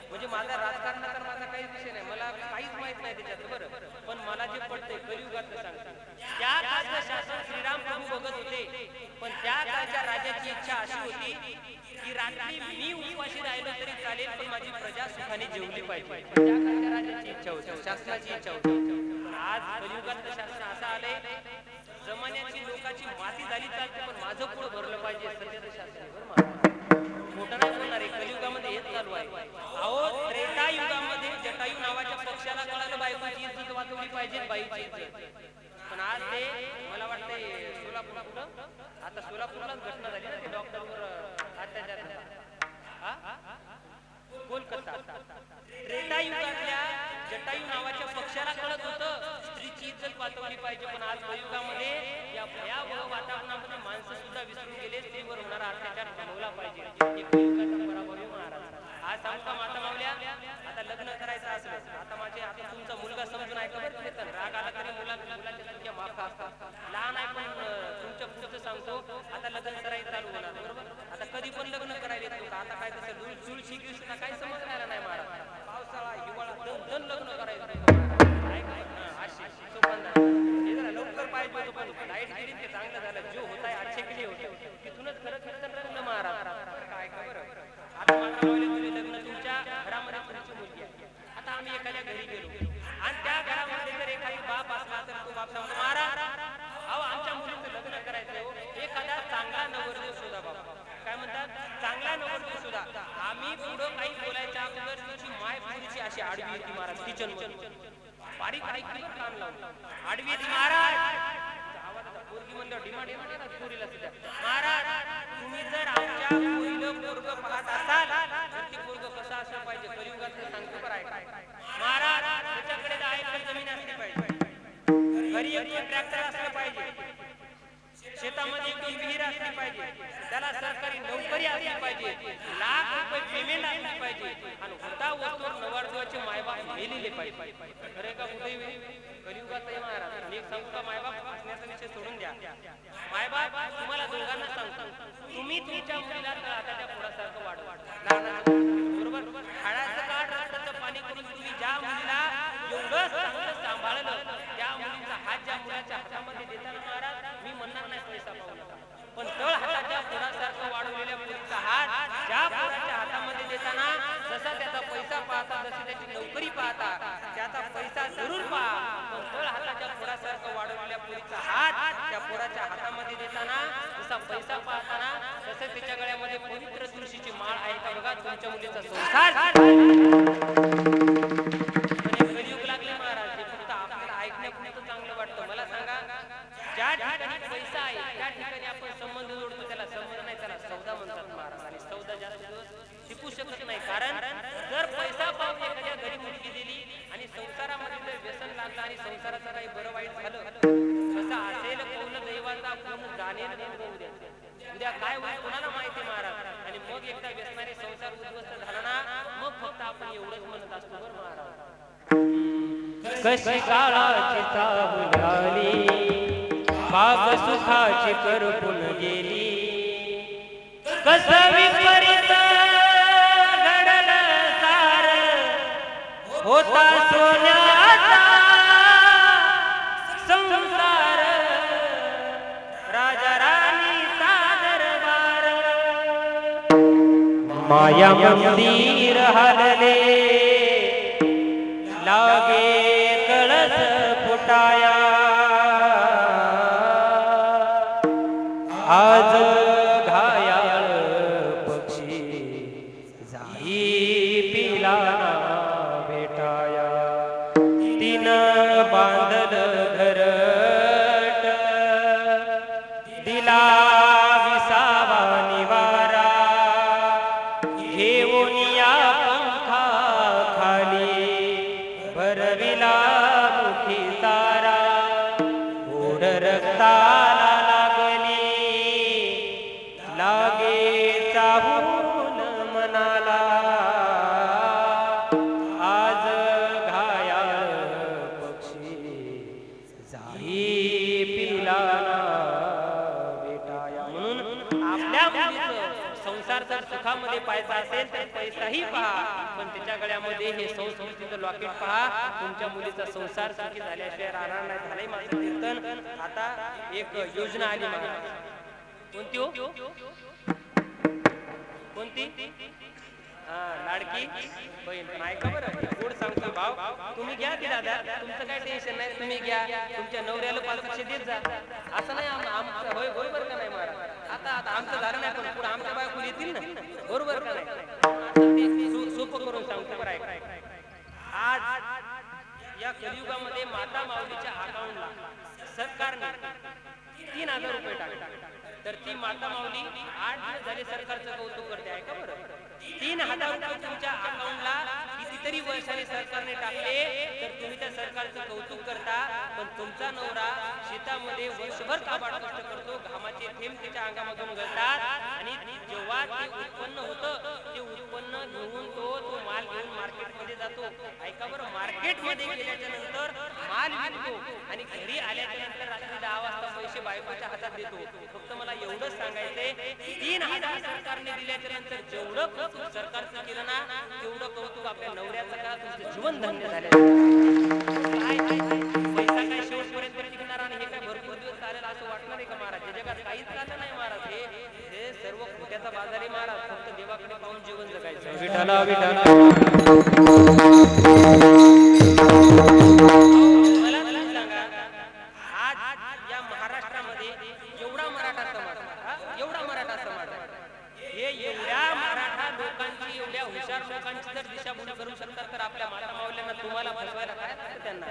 म्हणजे माझा राजकारणाचा माझा काही विषय नाही, मला काहीच माहित नाही त्याच्यात बरं, पण मला जे पडतंय कलियुगातलं सांगतो. त्या काळचं शासन श्रीराम प्रभू बघत होते, पण त्या काळच्या राजाची इच्छा अशी होती की रात्री मी उपाशी राहिलो तरी चालेल, पण माझी प्रजा सुखाने जेवली पाहिजे. त्या काळच्या राजाची इच्छा होती, शासनाची इच्छा होती. पण आज कलियुगातलं शासन असं आलंय, जमान्याची लोकांची माती झाली चालते, पण माझं पुढं भरलं पाहिजे. सध्याचं शासन बरं मोठं नाही बोलणार आहे, कलियुगामध्ये हेच चालू आहे. अहो त्रेता युगामध्ये जटायू नावाच्या पक्षाला कळालं बायकोची इज्जत वाचवली पाहिजे, बाईची इज्जत. पण आज ते मला वाटतंय सोलापूर कुठं, आता सोलापूरलाच घटना झाली ना, ते डॉक्टरवर अत्याचार झाला. कोलकाता. त्रेता युगातल्या जटायू नावाच्या पक्षाला कळत होतं स्त्रीची इज्जत वाचवली पाहिजे, पण आज कलियुगामध्ये या भयावह वातावरणामध्ये माणसं सुद्धा विसरून गेले, स्त्रीवर होणारा अत्याचार थांबवला पाहिजे. हे कलियुगाचा पराभव आहे महाराज. आज सांगू का माता मावल्या, आता लग्न करायचं असलं, आता तुमचा मुलगा समजून ऐका बरं, तुम्ही राग आला तरी मुलाच्या संख्या माफ असतात, लहान आहे पण तुमच्या पुढचं सांगतो. आता लग्न करायचं चालू होणार बरोबर, आता कधी पण लग्न करायला येतो का, आता काय तसं जुळ शिकवी सुद्धा काही समजणार नाही महाराज. पावसाळा हिवाळा दन लग्न करायचं लवकर पाहिजे होतं, पण लाईट गेली ते चांगलं झालं, जो होत आहे अच्छे केली होते, तिथूनच खरं कीर्तन रंगलं महाराज. काय का बरं, आता माझ्या तुम्ही लग्न तुमच्या घरामध्ये तुमची मुलगी आहे. आता आम्ही एखाद्या घरी गेलो आणि त्या घरामध्ये जर एखादी बाप असला तर तो बाप सांगतो, महाराज अहो आमच्या मुलीचं लग्न करायचं हो, एखादा चांगला नवरदेव शोधा. बाबा काय म्हणतात, चांगला नवरदेव शोधा. आम्ही पुढं काही बोलायच्या अगोदर तिची माय पुढची अशी आडवी होती महाराज, किचन मध्ये बारीक कान लावून आडवी होती महाराज. आवाजाचा पोरगी म्हणल्यावर डिमांड येणार पोरीला सुद्धा. महाराज तुम्ही जर आमच्या पोरीलं पोरगं पाहत असाल तर ती पोरगं कसं असलं पाहिजे, कलियुगातलं सांगतो बरं आहे महाराज. त्याच्याकडे 10 एकर जमीन असली पाहिजे, घरी एक ट्रॅक्टर असलं पाहिजे, शेतामध्ये एक विहीर असली पाहिजे, त्याला सरकारी नोकरी असली पाहिजे, लाख रुपये पेमेंट असली पाहिजे, आणि होता वस्तूवर नवरदेवाचे मायबाप मेलेले पाहिजे. खरे का कुठे कलियुगात आहे महाराज. आणि एक सांगू का, मायबाप असण्याचा विषय सोडून द्या. मायबाप तुम्हाला दोघांना सांगतो, तुम्ही तुमच्या मुलीला तळाच्या पोरासारखं वाढवा, बरोबर. हाडाचं काढ रक्ताचं पाणी करून तुम्ही ज्या मुलीला एवढं चांगलं सांभाळलं, त्या मुलीचा हात ज्या मुलाच्या हातामध्ये देताना महाराज, मी म्हणणार नाही पैसा पाहू नका, पण तळ हाताच्या पोरासारखं वाढवलेल्या मुलीचा हात ज्या पोराच्या हातामध्ये देताना जसा त्याचा पैसा पाहता, जशी त्याची नोकरी पाहता, त्याचा पैसा जरूर पहा, पण तळ हाताच्या पोरासारखं वाढवलेल्या मुलीचा हात त्या पोराच्या हातामध्ये देताना जसा पैसा पाहताना तसं त्याच्या गळ्यामध्ये पवित्र तुळशीची माळ आहे का बघा, तुमच्या मुलीचा संसार. कलियुग लागले महाराज, हे फक्त आपल्याला ऐकण्यापुरतं चांगलं वाटतं. मला सांगा, ज्या ठिकाणी पैसा आहे त्या ठिकाणी आपण संबंध जोडतो, त्याला संबंध नाही त्याला सौदा म्हणतात महाराज. आणि सौदा जास्त दिवस टिकू शकत नाही, कारण जर पैसा पाहून एखाद्या घरी मुलगी दिली आणि संसारामध्ये जर व्यसन लागलं आणि संसाराचं काही बरं वाईट झालं, कसं असेल कौल दैवाचा कोण जाणेल उद्या उद्या काय होईल कोणाला माहिती महाराज. आणि मग एकदा व्यसनाने संसार उद्ध्वस्त झाला ना, मग फक्त आपण एवढंच म्हणत असतो बरं महाराज. कशी काळाची चाहूल आली, बाप सुखाची करपून गेली, कसं विपरीत घडलं सार, होता सोन्याचा संसार, राजा राणीचा दरबार, माया मंदिर हलले, लागे कळस फुटाया, आज घायाळ पक्षी जाई पिला भेटाया, तीन बांधल घरट, दिला विसावा निवारा, घेऊन या पंखा खाली, भरविला मुखी तारा, ओढर रक्ताला लागली लागे चाहून मनाला आज घायाळ पक्षी जाई पिला बेटाया. म्हणून आपल्या मुलीचं संसार जर सुखामध्ये पाहायचा असेल तर पैसाही पहा, पण त्याच्या गळ्यामध्ये हे संस्कृतीचं लॉकेट पहा. तुमच्या मुलीचा संसार सुखी झाल्याशिवाय राहणार नाही. झालंय माझं कीर्तन. आता एक योजना आली मला. कोणती हो? कोणती? लाडकी बहीण. पण ऐका बरं, गोड सांगतो भाव, तुम्ही घ्या ती दादा, तुमचं काय टेन्शन नाही, तुम्ही घ्या. तुमच्या नवऱ्याला 500 देत जा. असं नाही आमचं होय बरोबर का नाही मारा. आता आमचं झालं नाही, पण पुढे आमच्या बायको येतील ना, बरोबर का नाही. सोपं करून सांगतो बरं. ऐका, आज या कलियुगामध्ये माता माऊलीच्या अकाउंटला सरकारने 3000 रुपये टाकले. तर ती माता माऊली 8 दिवस झाले सरकारचं कौतुक करते. ऐका बरं, 3000 रुपये तुमच्या अकाउंटला कितीतरी वर्षांनी सरकारने टाकले तर तुम्ही त्या सरकारचं कौतुक करता, पण तुमचा नवरा शेतामध्ये वर्षभर काबाड कष्ट करतो, घामाचे थेंब त्याच्या अंगामधून गळतात, आणि जेव्हा ते उत्पन्न होतं ते उत्पन्न घेऊन तो माल घेऊन मार्केटमध्ये जातो. ऐका बरं, मार्केटमध्ये गेल्याच्या नंतर माल विकतो आणि घरी आल्याच्या नंतर रात्री 10 वाजता पैसे बायकोच्या हातात देतो. फक्त मला एवढंच सांगायचंय, 3000 सरकारने दिल्याच्या नंतर जेवढं कौतुक सरकारचं केलं ना, तेवढं कौतुक आपल्या नवऱ्याचं का तुमचं जीवन धन्य झालं. पैसा काय शेवटपर्यंत टिकणार आणि हे काय भरपूर दिवस चालेल असं वाटणार आहे का महाराज? हे जगात काहीच चाललं नाही महाराज. हे सर्व खोट्याचा बाजार आहे महाराज. फक्त देवाकडे पाहून जीवन जगायचं. विठाला विठाला. मला तुम्ही सांगा, आज या महाराष्ट्रामध्ये एवढा मराठा समाज हे एवढ्या मराठा लोकांची, एवढ्या हुशार लोकांची जर दिशाभूल करू शकतात तर आपल्या माता माऊल्यांना तुम्हाला फसवायला काय असतं त्यांना?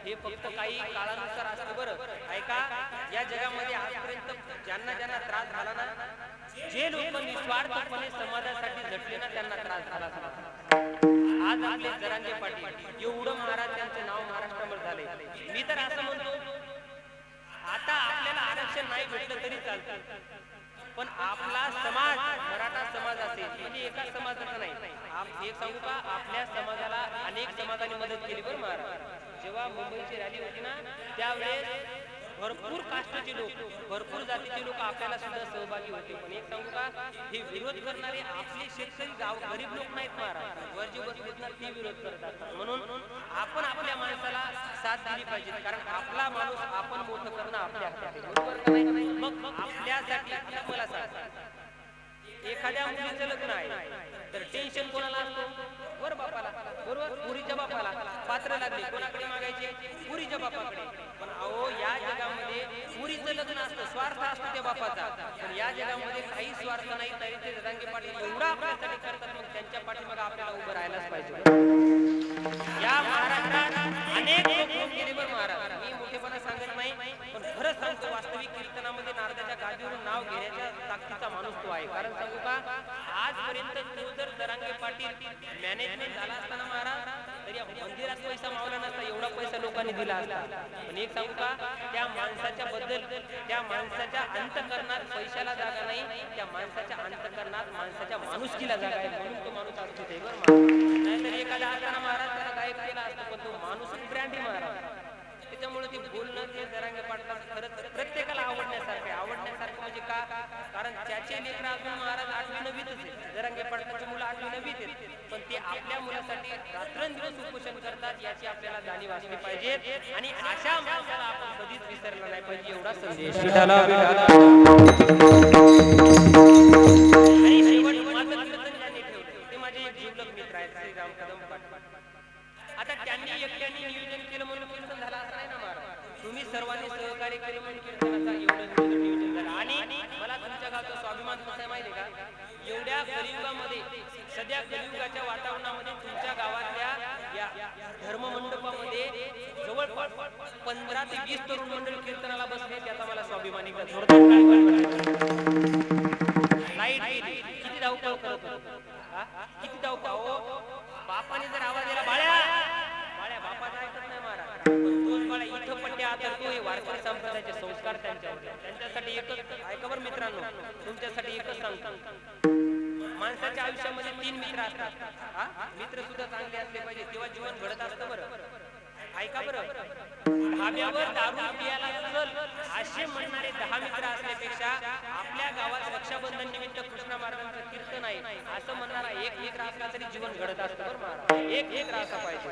हे फक्त काही काळानुसार असतं. बरं ऐका, या जगामध्ये आजपर्यंत ज्यांना त्रास झाला ना, जे लोक निस्वार्थपणे समाजासाठी झटले ना, त्यांना त्रास झाला. आज आपले जरांगे पाटील एवढं महाराज त्यांचं नाव महाराष्ट्रामध्ये झाले. मी तर असं म्हणतो, आता आपल्याला आरक्षण नाही भेटलं तरी चालतं, पण आपला समाज मराठा समाज असेल म्हणजे एका समाजाचा नाही. एक सांगू का, आपल्या समाजाला अनेक समाजाने मदत केली बरं महाराज. जेव्हा मुंबईची रॅली होती ना, त्यावेळेस भरपूर कास्टचे लोक, भरपूर जातीचे लोक आपल्याला सुद्धा सहभागी होते. पण एक सांगू का, हे विरोध करणारे आपले शेतकरी गरीब लोक नाहीत महाराज. वर जे बसलेत ना ते विरोध करतात. म्हणून आपण आपल्या माणसाला साथ दिली पाहिजे, कारण आपला माणूस आपण मोठं करणं आपल्या हातात आहे. बरोबर का नाही? मग आपल्यासाठी मला सांग, एखाद्या मुलीचं लग्न आहे तर टेन्शन कोणाला असतो? वर बापाला, बरोबर, पुरीच्या बापाला. पात्र लागले कोणाकडे मागायचे? पुरीच्या बापाकडे. पण अहो, या जगामध्ये पुरीचं लग्न असतं, स्वार्थ असतो त्या बापाचा. पण या जगामध्ये काही स्वार्थ नाही, तरी ते जरांगे पाटील एवढा आपल्यासाठी करतात. मग त्यांच्या पाठीमागे आपल्याला उभं राहायलाच पाहिजे. या महाराष्ट्रात अनेक लोक गेले बरं महाराज. मी मोठेपणा सांगत नाही, पण खरंच सांगतो, वास्तविक कीर्तनामध्ये नारदाच्या गादीवरून नाव घेण्याच्या ताकदीचा माणूस तो आहे. कारण सांगू का, आजपर्यंत तो जर जरांगे पाटील मॅनेजमेंट झाला असताना महाराज, तरी मंदिरात पैसा मावला नसता, एवढा पैसा लोकांनी दिला असता. पण एक सांगू का, त्या माणसाच्या बद्दल, त्या माणसाच्या अंतःकरणात पैशाला जागा नाही, त्या माणसाच्या अंतःकरणात माणसाच्या माणुसकीला जागा आहे. म्हणून तो माणूस असतो ते बरं महाराज. नाहीतर एखाद्या असताना महाराज त्याला गायब केला असतो, पण तो माणूस ब्रँड आहे महाराज. त्याच्यामुळे ते बोलणं ते जरांगे पाटलाचं खरंच प्रत्येकाला आवडण्यासारखं. आवडण्यासारखं म्हणजे का, कारण त्याचे लेकरं अजून महाराज 8वी 9वीतच आहेत. जरांगे पाटलाची मुलं 8वी 9वीत आहेत, पण ते आपल्या मुलासाठी रात्रंदिवस उपोषण करतात, याची आपल्याला जाणीव असली पाहिजे. आणि अशा माणसाला आपण कधीच विसरला नाही पाहिजे, एवढा संदेश. आणि शेवट माझं कीर्तन त्यांनी ठेवलं, ते माझे एक जीवलग मित्र आहेत, श्रीराम कदम पाटील. आता त्यांनी एकट्याने नियोजन केलं म्हणून कीर्तन झालं असं नाही ना महाराज. तुम्ही सर्वांनी सहकार्य केले म्हणून कीर्तनाचा एवढं सुंदर नियोजन झालं. आणि मला तुमच्या गावचा स्वाभिमान कसा आहे माहिती आहे का, एवढ्या कलियुगामध्ये, सध्या कलियुगाच्या वातावरणामध्ये तुमच्या गावातल्या या धर्ममंडपामध्ये जवळपास 15 ते 20 तरुण मंडळी कीर्तनाला बसले. त्याचा मला स्वाभिमानी का जोरदार लाईट गेली, किती धावपळ करत होतो, किती धावपळ. बापाने जर आवाज दिला, बाळ्या बाळ्या, बापाचा ऐकत नाही महाराज. तोच बाळा इथं आदरतो हे वारकरी संप्रदायाचे संस्कार त्यांच्यासाठी एकच ऐका बरं मित्रांनो, तुमच्यासाठी एकच सांगतो, माणसाच्या आयुष्यामध्ये 3 मित्र असतात. मित्र सुद्धा चांगले असले पाहिजे तेव्हा जीवन घडत असतं. बरं ऐका बरं, ढाब्यावर दारू पियाला चल असे म्हणणारे 10 मित्र असल्यापेक्षा आपल्या गावात रक्षाबंधन निमित्त कृष्णा महाराजांचं कीर्तन आहे असं म्हणणारा एक मित्र असला तरी जीवन घडत असतं. बरं महाराज, एक मित्र असा पाहिजे.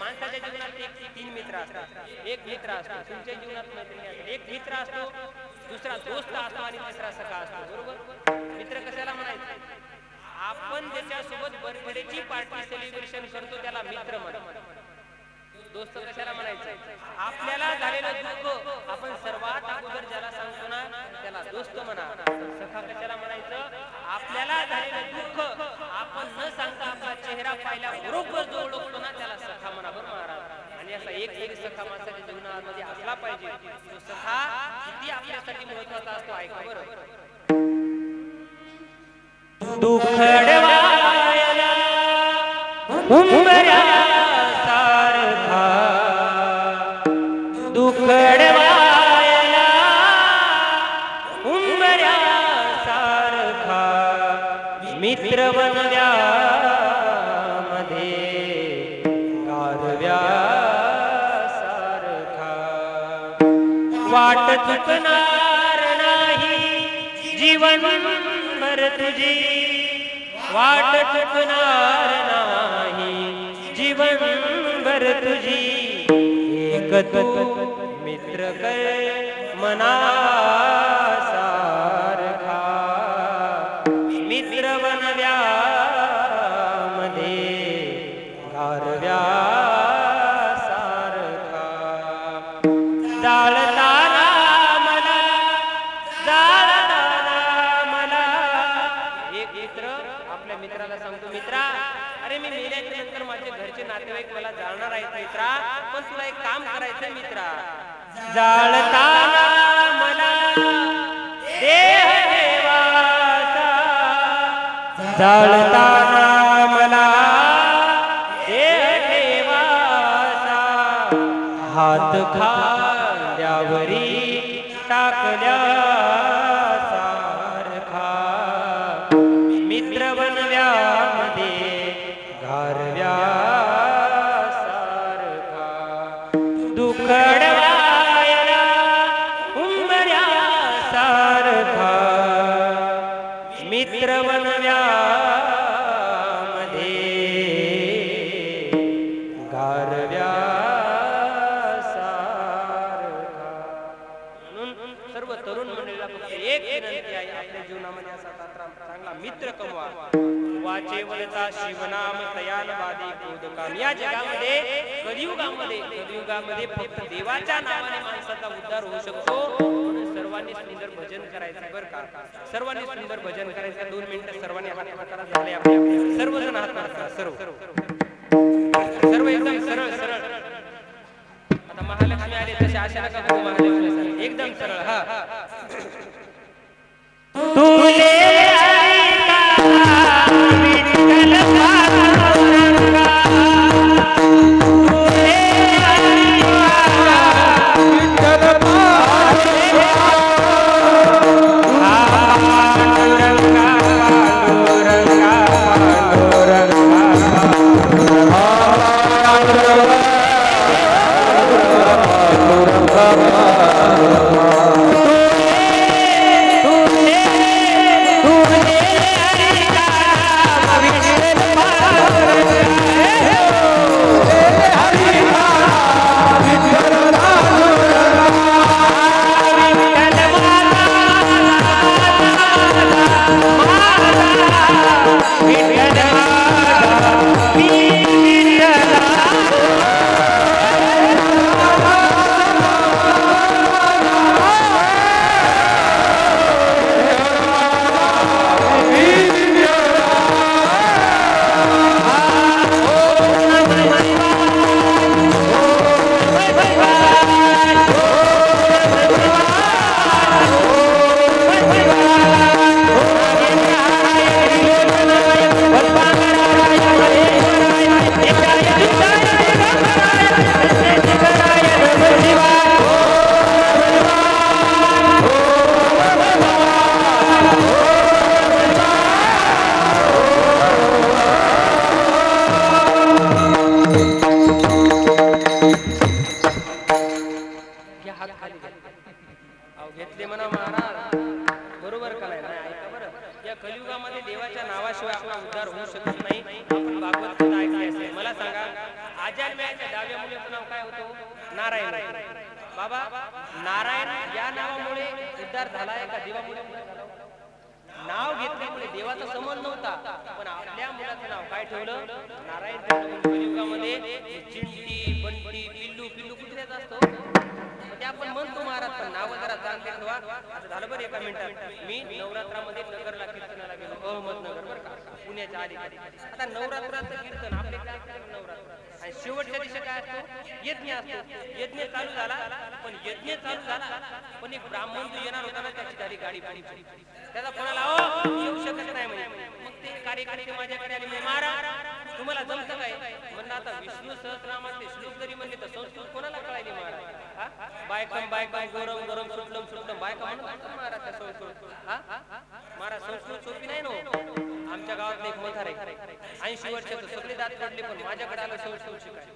माणसाच्या जीवनात 3 मित्र असतात. एक मित्र असतो तुमच्या जीवनात मैत्रिणी असतात, एक मित्र असतो, दुसरा दोस्त असतो आणि तिसरा सखा असतो. बरोबर, मित्र कशाला म्हणायचं? आपण ज्याच्यासोबत बर्थडेची पार्टी सेलिब्रेशन करतो त्याला मित्र म्हणतो. दोस्त कशाला म्हणायचं? आपल्याला झालेलं दुःख आपण सर्वात अगोदर ज्याला सांगतो ना त्याला दोस्त म्हणा. सखा कशाला म्हणायचं? आपल्याला झालेलं दुःख आपण न सांगता आपला चेहरा पाहिला बरोबर जो ओळखतो ना त्याला सखा म्हणा. बरं महाराज, आणि असा एक तरी सखा माणसाच्या जीवनामध्ये असला पाहिजे. तो सखा किती आपल्यासाठी महत्वाचा असतो ऐका बरं. दुखडवायला उंबऱ्या सारखा, दुखडवायला उंबऱ्या सारखा, मित्र बनल्या मध्ये गारव्या सारखा, वाट चुकणार नाही जीवन भर तुझी, वाट चुकणार नाही जीवन भर तुझी, एक तू मित्र कर मना सारखा, मित्र बनव्या मध्ये गारव्या सारखा, जाळताना मला जाळताना मला. एक मित्र आपल्या मित्राला सांगतो, मित्रा अरे मी मेल्याच्या नंतर माझे घरचे नातेवाईक मला जाळणार आहेत मित्रा, पण तुला एक काम करायचं मित्रा, जाळताना मला देह देवाचा, जाळताना मला देह देवाचा, हात खांद्यावरी टाकल्या सारखा, मित्र बनव्या मध्ये गारव्या सारखा, दुखडवायला उंबऱ्या सारखा, मित्र बनव्या मध्ये गारव्या सारखा. म्हणून सर्व तरुण मंडळीला फक्त एक विनंती आहे, आपल्या जीवनामध्ये असा चांगला मित्र कमवा. वाचेवरचा शिवनाम तयान वादी कोदकाम. या जगामध्ये कलियुगामध्ये फक्त देवाच्या नावाने माणसाचा उद्धार होऊ शकतो. म्हणून सर्वांनी सुंदर भजन करायचं बरं का, सर्वांनी सुंदर भजन करायचं. 2 मिनिटं सर्वांनी हात प्रकार झाले आपले, सर्वजण हात करा, सर्व एकदम सरळ सरळ. आता महालक्ष्मी आले तसे आशा नका करू, महालक्ष्मी एकदम सरळ. हा तुले Oh ते म्हणा महाराज बरोबर का नाही? ऐका बरं, या कलियुगामध्ये देवाच्या नावाशिवाय आपला उद्धार होऊ शकत नाही. आपण भागवत गीता ऐकली असेल. मला सांगा, आजारम्याच्या डाव्या मुलीचं नाव काय होतं? नारायण. बाबा, नारायण या नावामुळे उद्धार झालाय का देवामुळे? नाव घेतल्यामुळे देवाचा संबंध नव्हता, पण आपल्या मुलाचं नाव काय ठेवलं? नारायण ठेवलं. कलियुगामध्ये चिंटी, बंटी, पिल्लू पिल्लू कुठे असतो? ते आपण म्हणतो महाराज, पण नाव जरा चांगले ठेवा. आता झालं बरं एका मिनिटात. मी नवरात्रामध्ये नगरला कीर्तनाला गेलो, अहमदनगर बरं का, पुण्याच्या आधी. आता नवरात्राचं कीर्तन आपले काय नवरात्र, आणि शेवटच्या दिवशी काय असतो? यज्ञ असतो. यज्ञ चालू झाला, पण एक ब्राह्मण जो येणार होता ना, त्याची गाडी पडली. त्याचा कोणाला येऊ शकत नाही म्हणे. मग ते कार्यकर्ते माझ्याकडे आले, महाराज तुम्हाला जमतं काय? म्हणलं आता विष्णू सहस्रनामाचे श्लोक जरी म्हणले तर संस्कृत कोणाला कळायली महाराज? बायकम गरम गरम सुटलम बायका म्हणत महाराज त्या संस्कृत. महाराज संस्कृत सोपी नाही नो. आमच्या गावात एक मथार आहे, 80 वर्षाचं, सगळे दात पडले, पण माझ्याकडे आलं संस्कृत शिकाय.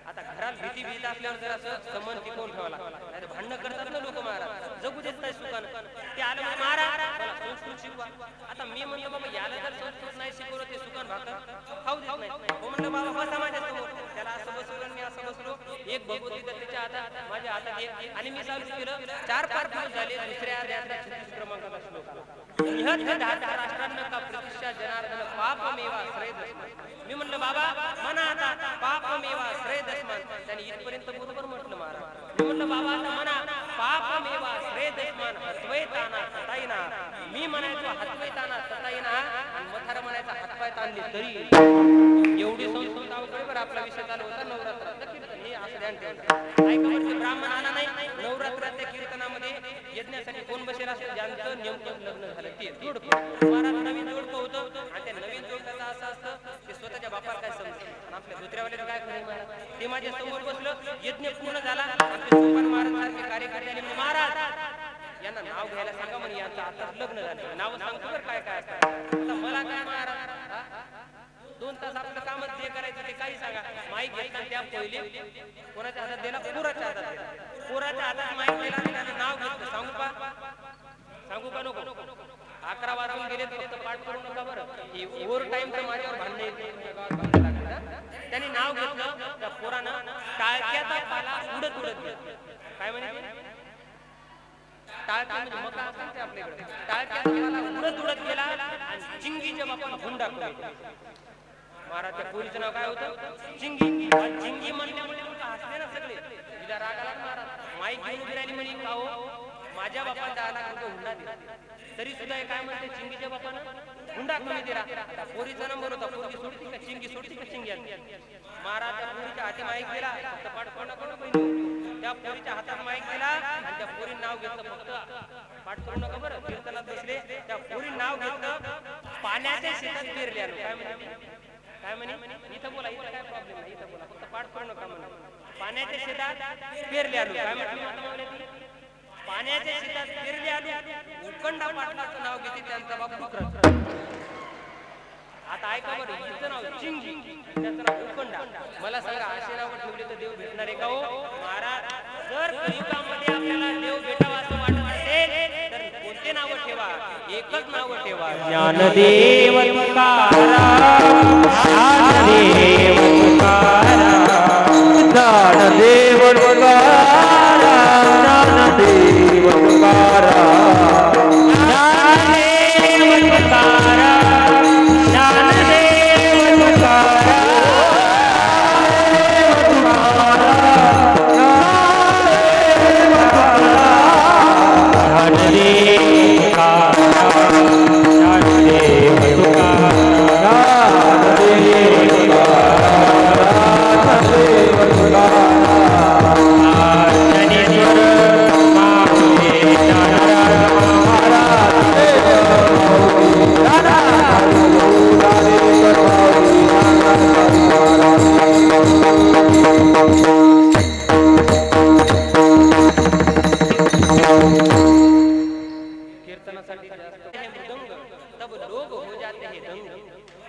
आता घरात भीती असल्यावर जर असं संबंध टिकवून ठेवायला, नाही भांडणं करतात ना लोक महाराज, जगू देत नाही सुखानं. ते आलं महाराज मला संस्कृत शिकवा. आता मी म्हणलं बाबा याला जर संस्कृत नाही शिकवलं ते सुखान भाकर खाऊ देत नाही. हो म्हणलं बाबा बसा माझ्या समोर. त्याला असं बसवलं, मी असं बसलो. एक भगवती त्याच्या हातात, माझ्या हातात एक, आणि मी चालू केलं. 4-5 दिवस झाले. दुसऱ्या अध्यायाचा 36 क्रमांकाचा श्लोक, राष्ट्रांना का प्रतिष्ठा जनार्दन पापमेवा श्रेयदस्मान. मी म्हणलं बाबा म्हणा आता पापमेवा श्रेयदस्मान. त्यांनी इथपर्यंत बरोबर म्हटलं महाराज. मी म्हणलं बाबा आता म्हणा पापमेवा श्रेयदस्मान हत्वैताना सताईना. मी म्हणायचो हत्वैताना सताईना, आणि मथार म्हणायचा हातपाय ताणले तरी. एवढी संस्कृत अवघड बरं. आपला विषय चालू होता नवरात्राचा कीर्तन, हे असं ध्यान ठेवायचं. ऐका म्हणजे ब्राह्मण आला नाही. नवरात्राच्या कीर्तनामध्ये यज्ञासाठी कोण बसेल असं ज्यांचं नेमकं लग्न झालं ते जोडपं. महाराज नवीन जोडपं होतं, आणि त्या नवीन जोडप्याचं असं असतं ते स्वतःच्या बापाला काय समजतं, आणि आपल्या दुसऱ्यावाल्याला काय खरं. ते माझ्या समोर बसलं, यज्ञ पूर्ण झाला. आमचे सोपान महाराज सारखे कार्यकर्ते आले, महाराज यांना नाव घ्यायला सांगा म्हणे, यांचं आता लग्न झालं. नाव सांगतो बरं काय काय असतं. आता मला काय महाराज, 2 तास आपलं कामच जे करायचं ते काही सांगा. माईक घेतला, त्या पहिले कोणाच्या हातात दिला? पोराच्या हातात दिला. पोराच्या हातात माईक दिला, त्यानं नाव घेतलं. सांगू का नको? 11 वाजून गेले, फक्त पाठ करू नका बरं. ओव्हर टाइम तर माझ्यावर भांडण येते. त्यांनी नाव घेतलं. त्या पोरानं टाळक्याचा पाला उडत गेला. काय म्हणे? टाळक्या म्हणजे मका असतात ते आपल्याकडे. टाळक्याचा पाला उडत गेला, आणि चिंगीच्या बापाला हुंडा करून. महाराज त्या पोरीचं नाव काय होतं? चिंगी. चिंगी म्हणल्यामुळे हसले ना सगळे. तिला राग आला महाराज. माईक घेऊन उभी राहिली म्हणे, का हो माझ्या बापाला 10 लाख रुपये हुंडा दिला, तरी सुद्धा काय म्हणते चिंगीच्या बापानं हुंडा कमी दिला. पोरीचा नंबर होता. पोरगी सोडती का चिंगी? सोडती का चिंगी? महाराज त्या पोरीच्या हाती माईक दिला. फक्त पाठ करू नका बहिणी. त्या पोरीच्या हातात माईक दिला, आणि त्या पोरी नाव घेतलं. फक्त पाठ करू नका बरं. कीर्तनात बसले, त्या पोरी नाव घेतलं. पाण्याच्या शेतात पेरले. काय म्हणे? इथं बोला, इथं काय प्रॉब्लेम नाही, इथं बोला, फक्त पाठ करू नका म्हणा. पाण्याच्या शेतात पेरले आलो. काय म्हटलं? पाण्याच्या शेतात पेरले आलो. उकंडा पाटलाचं नाव घेते, त्यांचा बाप डुकरा. आता ऐका बरं, हिचं नाव चिंगी, त्याचं नाव उकंडा. मला सांगा असे नाव ठेवले तर देव भेटणार आहे का हो महाराज? जर कलियुगामध्ये आपल्याला देव भेटावा असं वाटत असेल तर कोणते नाव ठेवा? एकच नाव ठेवा, ज्ञानदेव तुकाराम. ज्ञानदेव तुकाराम, ज्ञानदेव तुकाराम, ज्ञानदेव तुकाराम, ज्ञानदेव तुकाराम, ज्ञानदेव तुकाराम.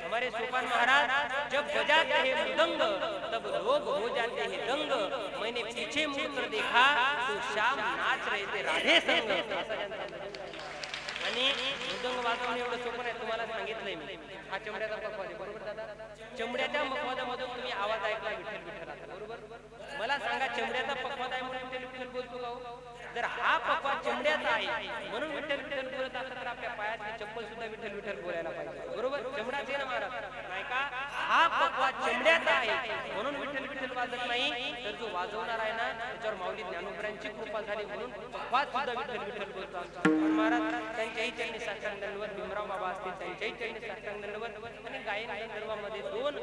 हमारे सोपान महाराज जब बजाते हैं मृदंग तब लोग हो जाते हैं दंग, मैंने पीछे मुड़कर देखा तो श्याम नाच रहे थे राधे संग. आणि मृदंग वाजवणे एवढं सोपं नाही, तुम्हाला सांगितलंय मी. हा चमड्याचा पखवाज आहे, बरोबर दादा? चमड्याच्या मखवाजामधून तुम्ही आवाज ऐकला विठ्ठल विठ्ठल आता, बरोबर? मला सांगा चमड्याचा पखवाज आहे म्हणून विठ्ठल विठ्ठल बोलतो का हो? जर हा पखवाज चमड्याचा आहे म्हणून विठ्ठल विठ्ठल बोलत असत तर आपल्या पायातली चप्पल सुद्धा विठ्ठल विठ्ठल बोलायला पाहिजे, बरोबर? चमडाचे ना महाराज, नाही का? हा पखवाज चमड्याचा आहे म्हणून विठ्ठल विठ्ठल वाजत नाही, तर जो वाजवणार आहे ना त्याच्यावर माऊली ज्ञानोबरांची कृपा झाली म्हणून पखवाज सुद्धा विठ्ठल विठ्ठल बोलतो आमचा महाराज. त्यांच्याही चरणी साष्टांग दंडवत, भीमराव बाबा असतील त्यांच्याही चरणी साष्टांग दंडवत. आणि गायन गंधर्वामध्ये दोन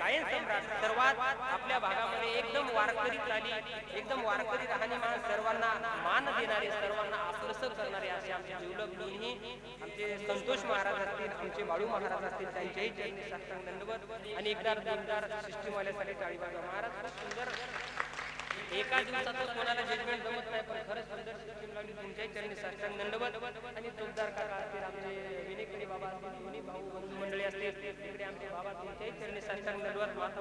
गायन सम्राट सर्वात आपल्या भागामध्ये एकदम वारकरी चाली, एकदम वारकरी राहणीमान, सर्वांना मान देणारे, सर्वांना आपलंसं करणारे असे आमचे जिवलग दोन्ही आमचे संतोष महाराज असतील, आमचे बाळू महाराज असतील त्यांच्याही चरणी साष्टांग दंडवत. आणि एकदार दोनदार सिस्टीमवाल्यासाठी टाळी वाजवा महाराज. खूप सुंदर एका दिवसात कोणाला जजमेंट जमत नाही, पण खरंच सुंदर सिस्टीम लावली. तुमच्याही चरणी साष्टांग दंडवत. आणि तुमदार काका असतील, आमचे विनेकरी बाबा असतील, दोन्ही भाऊ बंधू मंडळी असतील, तिकडे आमचे बाबा, तुमच्याही चरणी साष्टांग दंडवत.